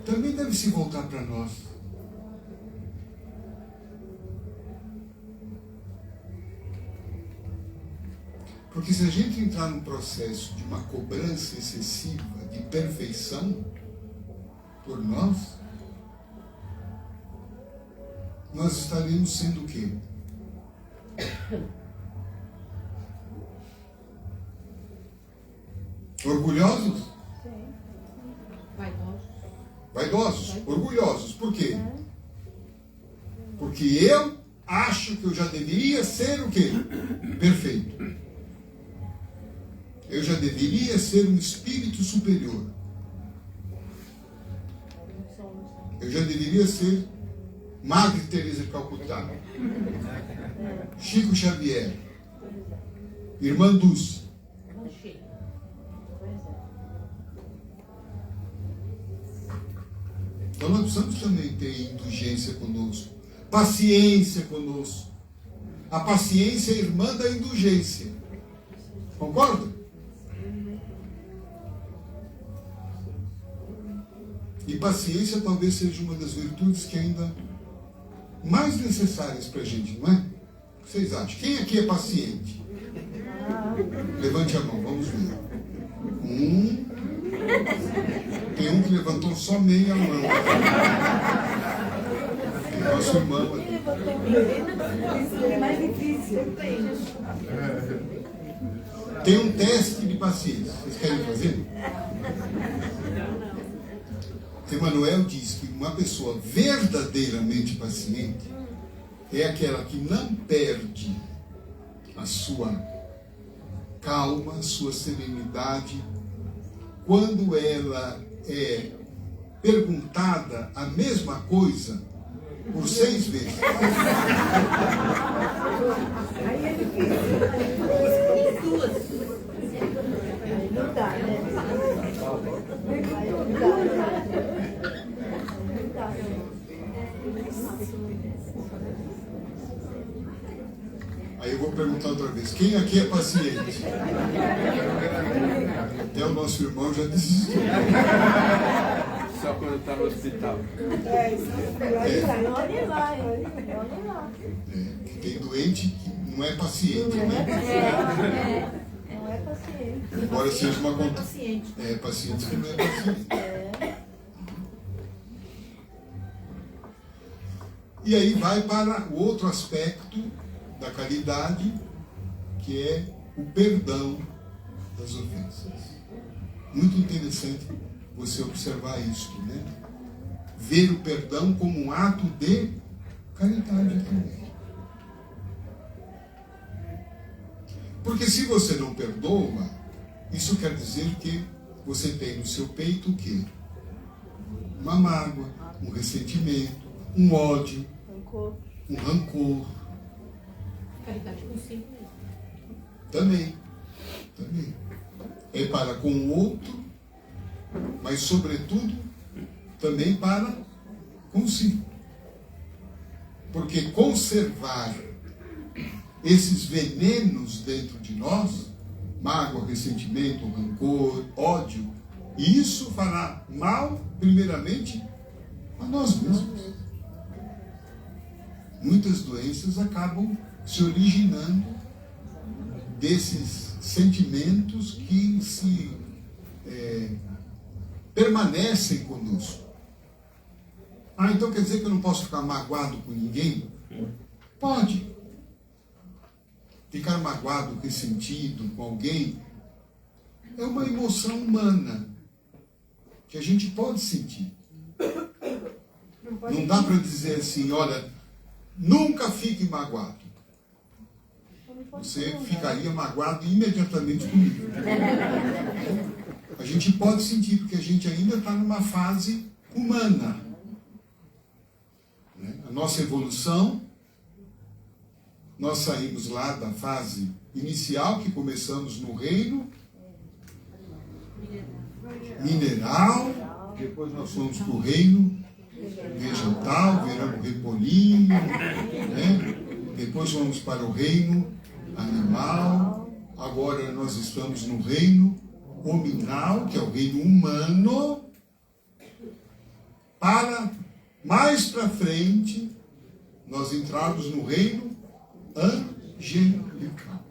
também deve se voltar para nós. Porque se a gente entrar num processo de uma cobrança excessiva de perfeição por nós estaremos sendo o quê? Orgulhosos? Vaidosos. Orgulhosos. Por quê? Porque eu acho que eu já deveria ser o quê? Perfeito. Eu já deveria ser um espírito superior. Eu já deveria ser Madre Teresa de Calcutá, Chico Xavier, Irmã Dulce. Então nós precisamos também ter indulgência conosco, paciência conosco. A paciência é irmã da indulgência. Concorda? E paciência talvez seja uma das virtudes que ainda mais necessárias para a gente, não é? O que vocês acham? Quem aqui é paciente? Levante a mão, vamos ver. Tem um que levantou só meia mão. Nosso irmão aqui. Isso é mais difícil. Tem um teste de paciência. Vocês querem fazer? Emmanuel diz que uma pessoa verdadeiramente paciente é aquela que não perde a sua calma, a sua serenidade, quando ela é perguntada a mesma coisa por 6 vezes. Aí é difícil. Não dá, né? Aí eu vou perguntar outra vez, quem aqui é paciente? Até o nosso irmão já desistiu. Só quando está no hospital. Olha lá. Tem doente que não é paciente, né? Não é paciente. Embora seja uma conta. Paciente. É paciente que não é paciente. E aí vai para o outro aspecto da caridade, que é o perdão das ofensas. Muito interessante você observar isso, né? Ver o perdão como um ato de caridade também. Porque se você não perdoa, isso quer dizer que você tem no seu peito o quê? Uma mágoa, um ressentimento, um ódio, um rancor. Caridade consigo mesmo. Também. É para com o outro, mas sobretudo também para consigo. Porque conservar esses venenos dentro de nós, mágoa, ressentimento, rancor, ódio, isso fará mal, primeiramente, a nós mesmos. Muitas doenças acabam se originando desses sentimentos que permanecem conosco. Então quer dizer que eu não posso ficar magoado com ninguém? Pode. Ficar magoado, ressentido com alguém é uma emoção humana que a gente pode sentir. Não dá para dizer assim, olha, nunca fique magoado. Você ficaria magoado imediatamente comigo. A gente pode sentir, porque a gente ainda está numa fase humana. A nossa evolução, nós saímos lá da fase inicial, que começamos no reino mineral, depois nós fomos para o reino vegetal, viramos repolinho, né? Depois vamos para o reino animal, agora nós estamos no reino hominal, que é o reino humano, para mais para frente nós entrarmos no reino angelical.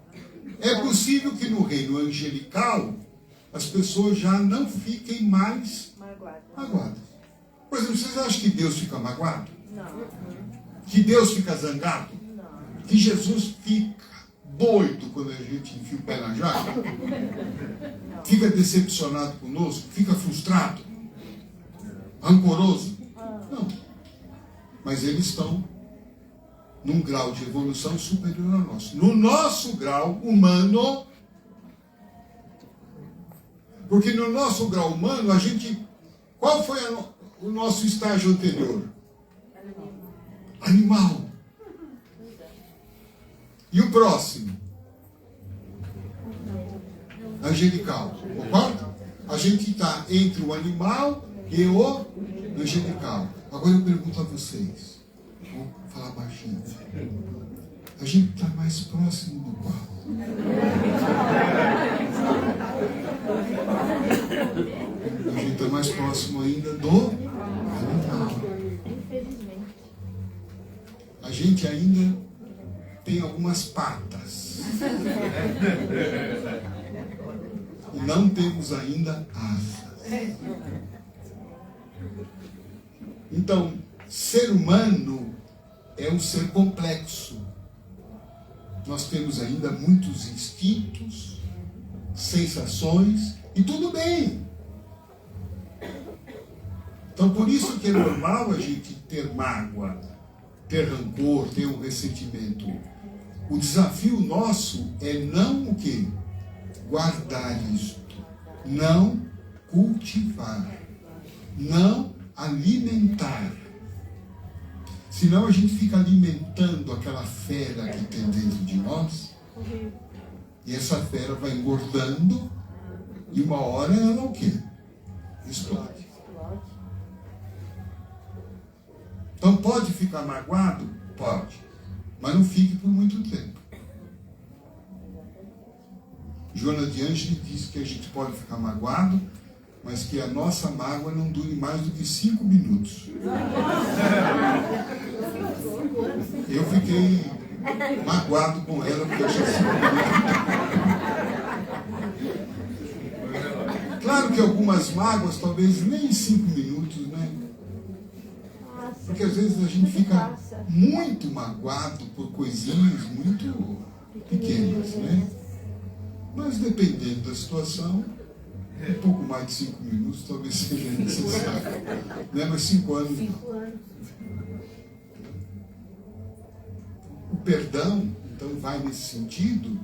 É possível que no reino angelical as pessoas já não fiquem mais magoadas. Por exemplo, vocês acham que Deus fica magoado? Não. Que Deus fica zangado? Não. Que Jesus fica doido quando a gente enfia o pé na jaca? Fica decepcionado conosco? Fica frustrado? Rancoroso? Não. Mas eles estão num grau de evolução superior ao nosso. No nosso grau humano, porque no nosso grau humano, a gente... Qual foi o nosso estágio anterior? Animal. E o próximo? Angelical. Concorda? A gente está entre o animal e o angelical. Agora eu pergunto a vocês. Vou falar baixinho. A gente está mais próximo do qual? A gente está mais próximo ainda do animal. Infelizmente. A gente ainda tem algumas patas. E não temos ainda asas. Então, ser humano é um ser complexo. Nós temos ainda muitos instintos, sensações, e tudo bem. Então, por isso que é normal a gente ter mágoa, ter rancor, ter um ressentimento. O desafio nosso é não o quê? Guardar isto. Não cultivar. Não alimentar. Senão a gente fica alimentando aquela fera que tem dentro de nós. E essa fera vai engordando. E uma hora ela o quê? Explode. Então pode ficar magoado? Pode. Mas não fique por muito tempo. Joana de Ângeles diz que a gente pode ficar magoado, mas que a nossa mágoa não dure mais do que 5 minutos. Eu fiquei magoado com ela porque eu achei 5 minutos. Claro que algumas mágoas, talvez nem 5 minutos, né? Porque às vezes a gente fica muito magoado por coisinhas muito pequenas, né? Mas dependendo da situação, um pouco mais de 5 minutos talvez seja necessário. Né? Mas 5 anos. 5 anos. O perdão, então, vai nesse sentido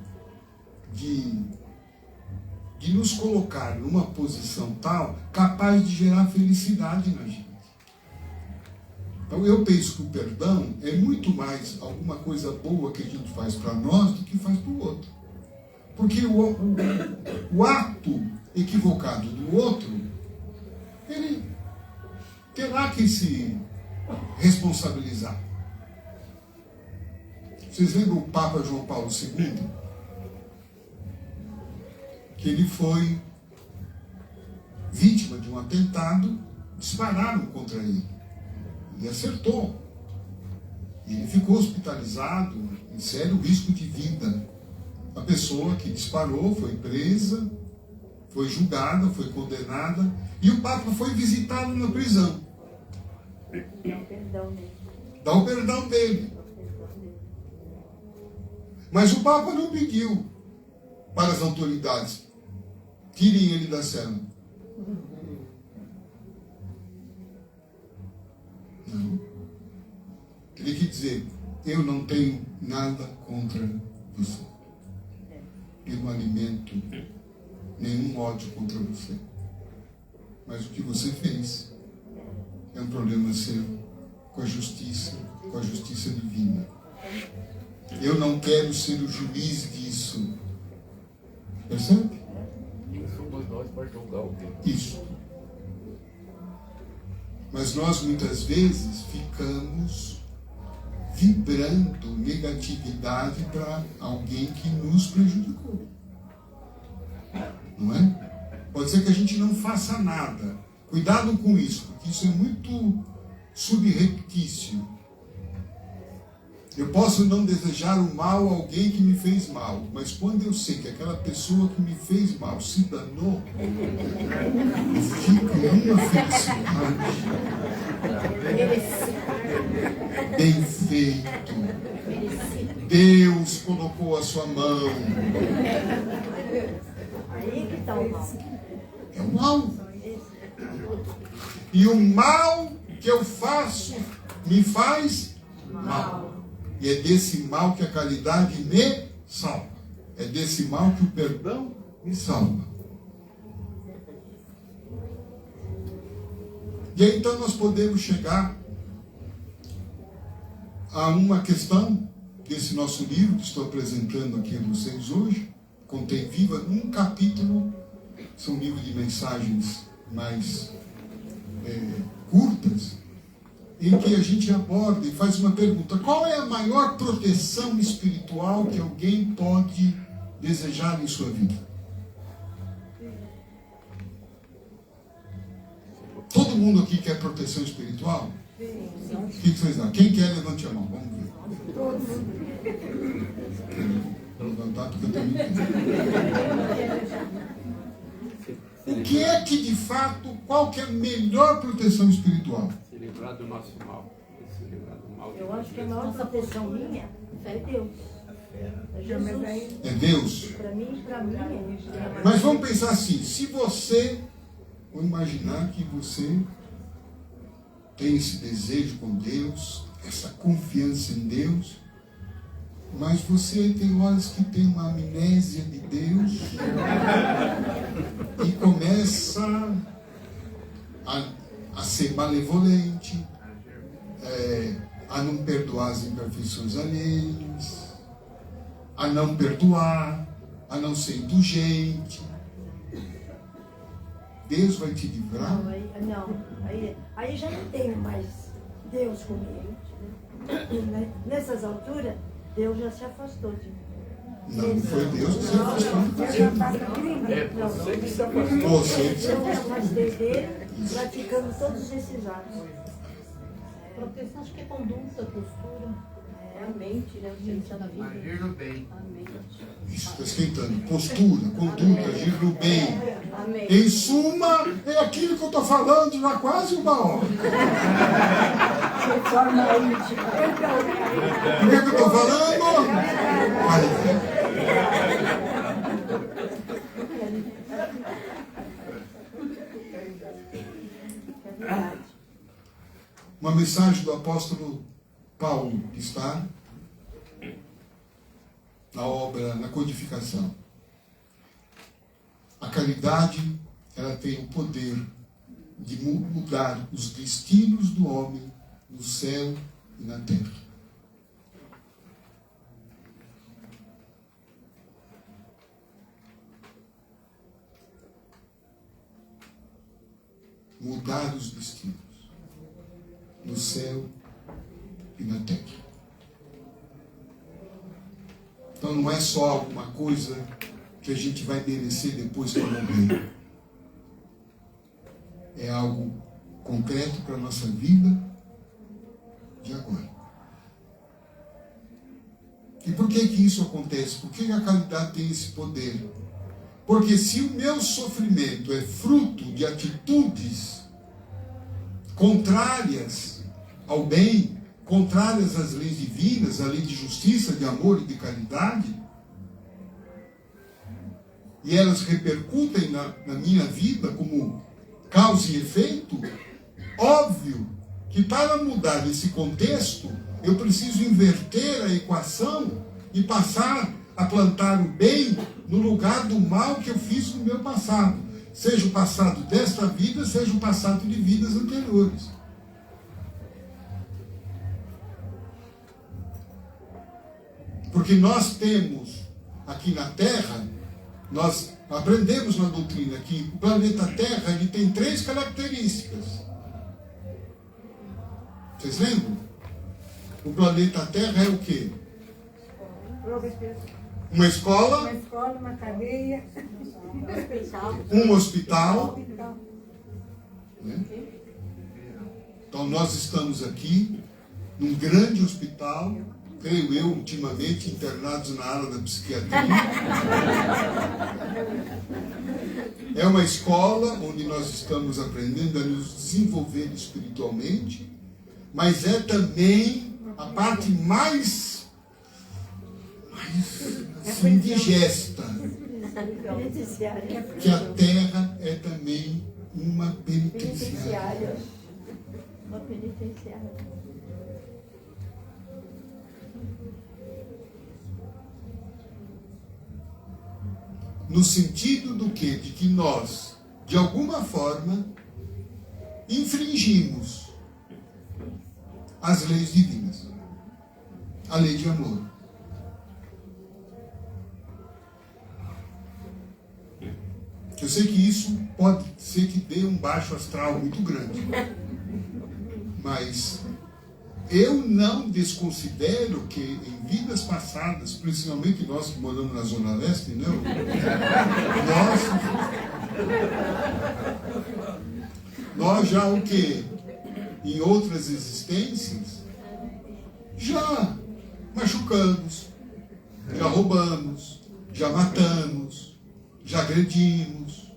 de nos colocar numa posição tal capaz de gerar felicidade na gente. Então eu penso que o perdão é muito mais alguma coisa boa que a gente faz para nós do que faz para o outro. Porque o ato equivocado do outro, ele terá que se responsabilizar. Vocês lembram o Papa João Paulo II? Que ele foi vítima de um atentado, dispararam contra ele. Ele acertou. Ele ficou hospitalizado em sério risco de vida. A pessoa que disparou foi presa, foi julgada, foi condenada, e o Papa foi visitá-lo na prisão. Dá o perdão dele. Dá o perdão dele. Mas o Papa não pediu para as autoridades: tirem ele da cela. Não. Ele quer dizer: eu não tenho nada contra você. Eu não alimento nenhum ódio contra você. Mas o que você fez é um problema seu com a justiça divina. Eu não quero ser o juiz disso. Percebe? Quem somos nós para julgar alguém? Isso. Mas nós muitas vezes ficamos vibrando negatividade para alguém que nos prejudicou. Não é? Pode ser que a gente não faça nada. Cuidado com isso, porque isso é muito subreptício. Eu posso não desejar o mal a alguém que me fez mal, mas quando eu sei que aquela pessoa que me fez mal se danou, eu fico numa felicidade. Bem feito. Deus colocou a sua mão. Aí que está o mal. É o mal. E o mal que eu faço me faz mal. E é desse mal que a caridade me salva. É desse mal que o perdão me salva. E aí então nós podemos chegar a uma questão desse nosso livro que estou apresentando aqui a vocês hoje. Contém Viva num capítulo. São livros de mensagens mais curtas, em que a gente aborda e faz uma pergunta: qual é a maior proteção espiritual que alguém pode desejar em sua vida? Todo mundo aqui quer proteção espiritual? O que vocês dão? Quem quer, levante a mão. Vamos ver. Vou levantar porque eu também quero. O que é que de fato, qual que é a melhor proteção espiritual? Se livrar do nosso mal. Se livrar do mal. Eu acho que a maior proteção minha é Deus. É Jesus. É Deus? Para mim é. Mas vamos pensar assim: se você, vou imaginar que você tem esse desejo com Deus, essa confiança em Deus, mas você tem horas que tem uma amnésia de Deus e começa a ser malevolente, a não perdoar as imperfeições alheias, a não perdoar, a não ser indulgente. Deus vai te livrar? Aí já não tenho mais Deus comigo. Nessas alturas, Deus já se afastou de mim. Não, foi Deus que se afastou de você. É você que se afastou. Você que se Eu me afastou. afastei dele, praticando todos esses atos. Proteção, acho que é conduta, postura. É a mente, né? O sentido da vida. Agir no bem. A mente. Isso, está esquentando. Postura, conduta, agir no bem. Amém. Em suma, é aquilo que eu estou falando já há quase uma hora. Reforma íntima. O que é que eu estou falando? Olha, mensagem do apóstolo Paulo, que está na obra, na codificação. A caridade, ela tem o poder de mudar os destinos do homem no céu e na terra. Mudar os destinos no céu e na terra. Então não é só alguma coisa que a gente vai merecer depois que morrer. É algo concreto para a nossa vida de agora. E por que isso acontece? Por que a caridade tem esse poder? Porque se o meu sofrimento é fruto de atitudes contrárias ao bem, contrárias às leis divinas, à lei de justiça, de amor e de caridade, e elas repercutem na minha vida como causa e efeito, óbvio que para mudar esse contexto, eu preciso inverter a equação e passar a plantar o bem no lugar do mal que eu fiz no meu passado. Seja o passado desta vida, seja o passado de vidas anteriores. Porque nós temos aqui na Terra, nós aprendemos na doutrina que o planeta Terra ele tem 3 características. Vocês lembram? O planeta Terra é o quê? Uma escola, uma cadeia, um hospital. Né? Então nós estamos aqui num grande hospital, creio eu, ultimamente internados na área da psiquiatria. É uma escola onde nós estamos aprendendo a nos desenvolver espiritualmente, mas é também a parte mais indigesta, que a Terra é também uma penitenciária. Uma penitenciária. No sentido do quê? De que nós, de alguma forma, infringimos as leis divinas. A lei de amor. Eu sei que isso pode ser que dê um baixo astral muito grande. Mas eu não desconsidero que em vidas passadas, principalmente nós que moramos na Zona Leste, não? Nós já o quê? Em outras existências, já machucamos, já roubamos, já matamos, já agredimos.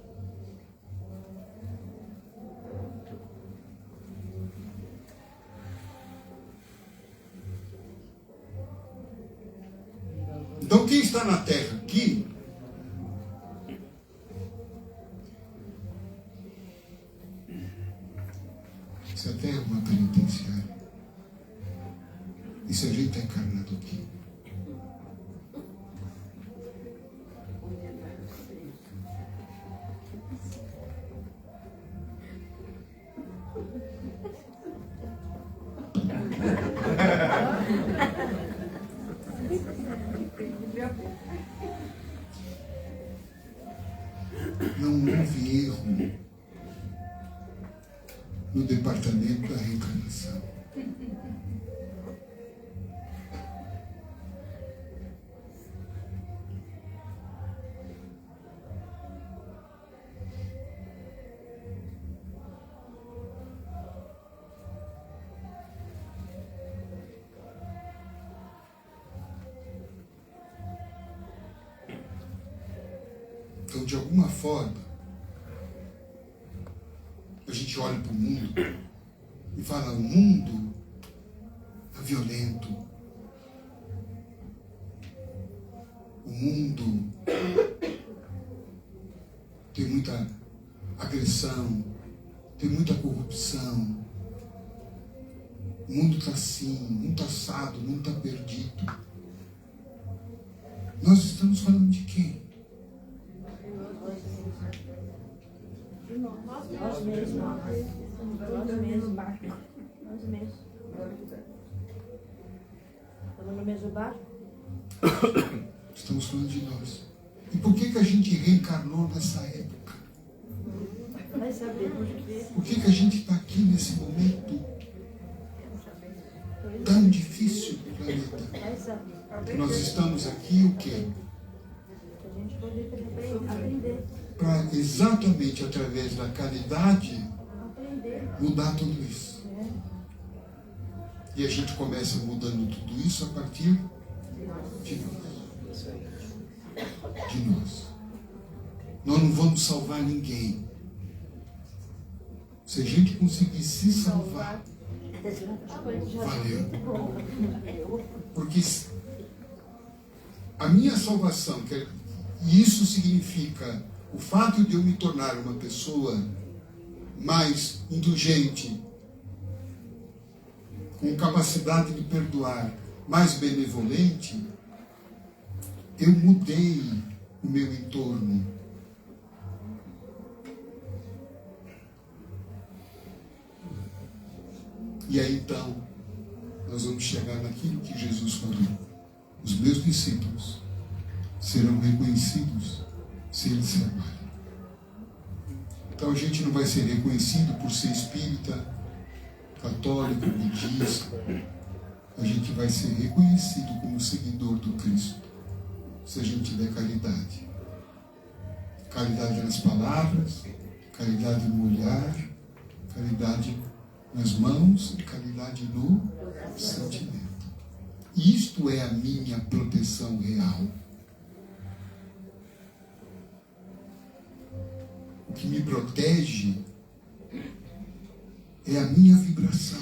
Então quem está na Terra aqui se a Terra é uma penitenciária, e se a gente está encarnado aqui, não houve erro no departamento da reencarnação. Então, de alguma forma, a gente olha para o mundo e fala: o mundo é violento, o mundo tem muita agressão, tem muita corrupção. O mundo está assim, o mundo está assado, o mundo está perdido. Nós estamos falando de quem? Nós mesmos. Nós mesmos. Nós mesmos. Estamos no mesmo barco? Estamos falando de nós. E por que a gente reencarnou nessa época? Vai saber por quê. Por que a gente está aqui nesse momento tão difícil do planeta? Vai saber. Nós estamos aqui o quê? Para a gente poder aprender. Para exatamente através da caridade Aprender. mudar tudo isso. E a gente começa mudando tudo isso a partir de nós. De nós. Nós não vamos salvar ninguém. Se a gente conseguir se salvar, valeu. Porque a minha salvação, e isso significa o fato de eu me tornar uma pessoa mais indulgente, com capacidade de perdoar, mais benevolente, eu mudei o meu entorno. E aí então, nós vamos chegar naquilo que Jesus falou. Os meus discípulos serão reconhecidos se eles se amarem. Então a gente não vai ser reconhecido por ser espírita, católico, budista. A gente vai ser reconhecido como seguidor do Cristo se a gente tiver caridade. Caridade nas palavras, caridade no olhar, caridade nas mãos e caridade no sentimento. Isto é a minha proteção real. O que me protege é a minha vibração.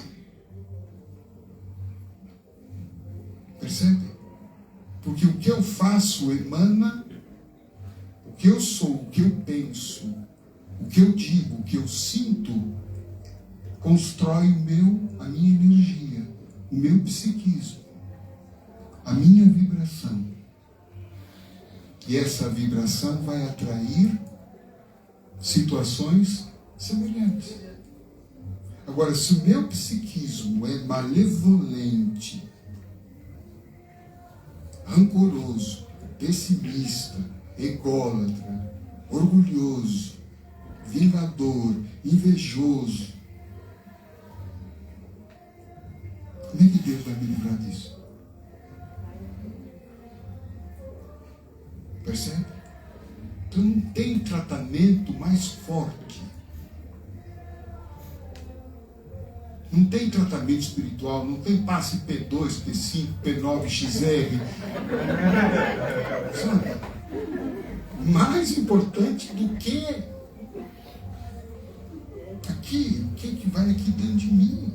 Percebe? Porque o que eu faço emana, o que eu sou, o que eu penso, o que eu digo, o que eu sinto, constrói a minha energia, o meu psiquismo, a minha vibração. E essa vibração vai atrair situações semelhantes. Agora, se o meu psiquismo é malevolente, rancoroso, pessimista, ególatra, orgulhoso, vingador, invejoso, como é que Deus vai me livrar disso? Percebe? Então não tem tratamento mais forte. Não tem tratamento espiritual, não tem passe P2, P5, P9, XR. Sabe? Mais importante do que aqui, o que vai aqui dentro de mim?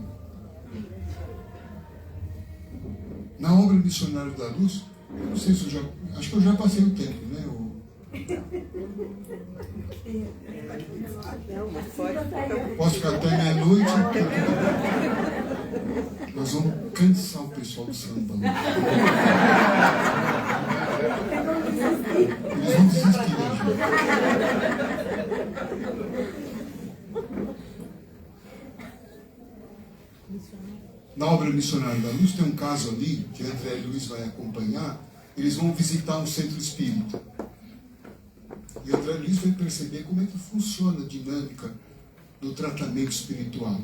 Na obra Missionário da Luz, eu não sei se acho que eu já passei o tempo, né? Posso ficar até meia-noite? Nós vamos cansar o pessoal do samba. Eles vão desistir, Na obra Missionário da Luz tem um caso ali, que André Luiz vai acompanhar. Eles vão visitar um centro espírita. E André Luiz vai perceber como é que funciona a dinâmica do tratamento espiritual.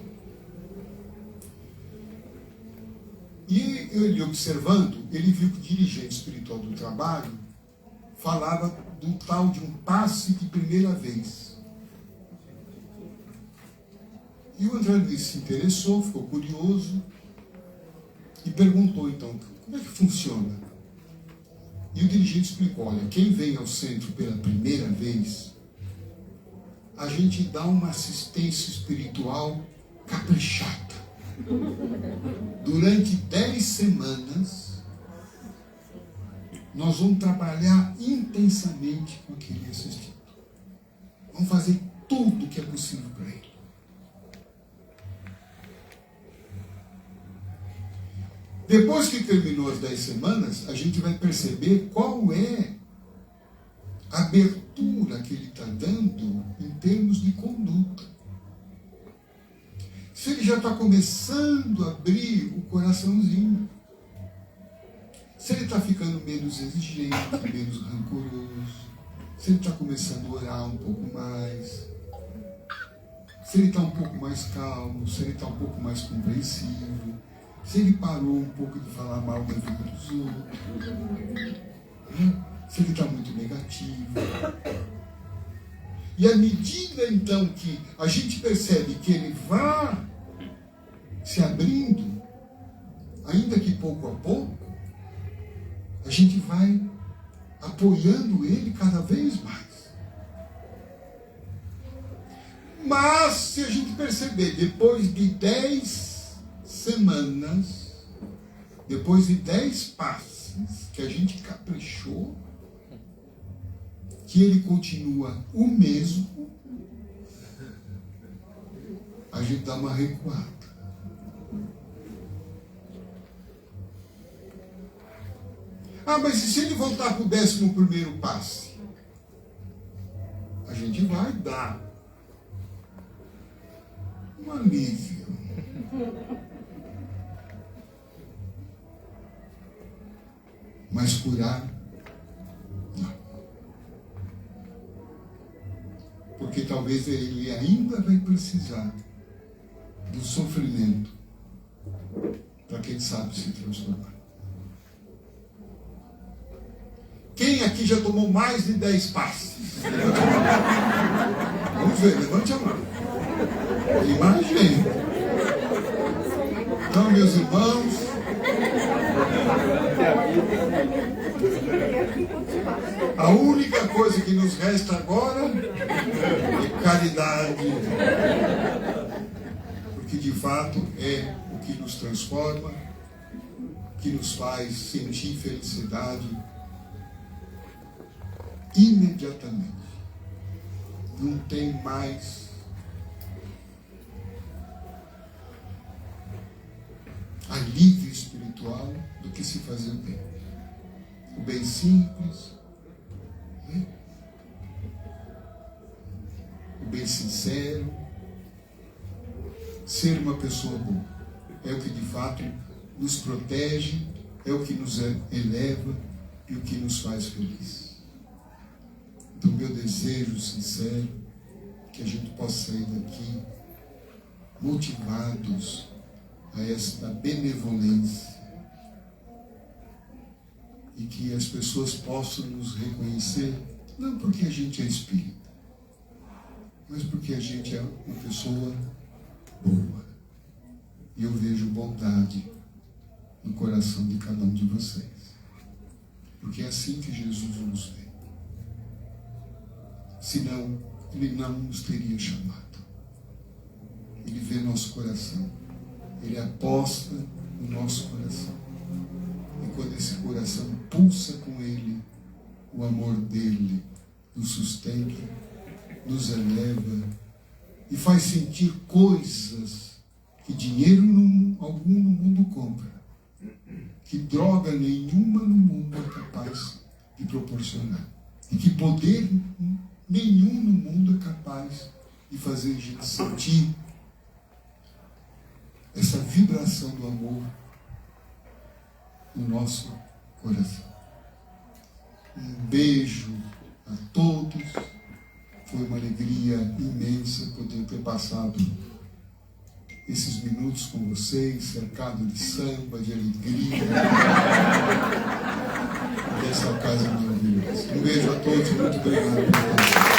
E ele observando, ele viu que o dirigente espiritual do trabalho falava do tal de um passe de primeira vez. E o André Luiz se interessou, ficou curioso e perguntou então, como é que funciona? E o dirigente explicou, olha, quem vem ao centro pela primeira vez, a gente dá uma assistência espiritual caprichada. Durante 10 semanas, nós vamos trabalhar intensamente com aquele assistido. Vamos fazer tudo o que é possível para ele. Depois que terminou as 10 semanas, a gente vai perceber qual é a abertura que ele está dando em termos de conduta. Se ele já está começando a abrir o coraçãozinho, se ele está ficando menos exigente, menos rancoroso, se ele está começando a orar um pouco mais, se ele está um pouco mais calmo, se ele está um pouco mais compreensivo, se ele parou um pouco de falar mal da vida dos outros, se ele está muito negativo. E à medida então que a gente percebe que ele vai se abrindo, ainda que pouco a pouco, a gente vai apoiando ele cada vez mais. Mas se a gente perceber, depois de 10 semanas, depois de 10 passes que a gente caprichou, que ele continua o mesmo, a gente dá uma recuada. Ah, mas e se ele voltar para o 11º passe? A gente vai dar um alívio. Mas curar, não. Porque talvez ele ainda vai precisar do sofrimento para quem sabe se transformar. Quem aqui já tomou mais de 10 passes? Vamos ver, levante a mão. Tem mais gente. Então, meus irmãos, a única coisa que nos resta agora é caridade. Porque de fato é o que nos transforma, que nos faz sentir felicidade imediatamente. Não tem mais alívio espiritual do que se fazer o bem. O bem simples, né? O bem sincero, ser uma pessoa boa. É o que de fato nos protege, é o que nos eleva e o que nos faz feliz. Então, meu desejo sincero é que a gente possa sair daqui motivados a esta benevolência e que as pessoas possam nos reconhecer, não porque a gente é espírita, mas porque a gente é uma pessoa boa. E eu vejo bondade no coração de cada um de vocês. Porque é assim que Jesus nos vê. Senão, Ele não nos teria chamado. Ele vê nosso coração. Ele aposta no nosso coração. E quando esse coração pulsa com Ele, o amor dele nos sustenta, nos eleva e faz sentir coisas que dinheiro algum no mundo compra, que droga nenhuma no mundo é capaz de proporcionar, e que poder nenhum no mundo é capaz de fazer a gente sentir essa vibração do amor no nosso coração. Um beijo a todos. Foi uma alegria imensa poder ter passado esses minutos com vocês, cercado de samba, de alegria, dessa casa maravilhosa. Um beijo a todos, muito obrigado por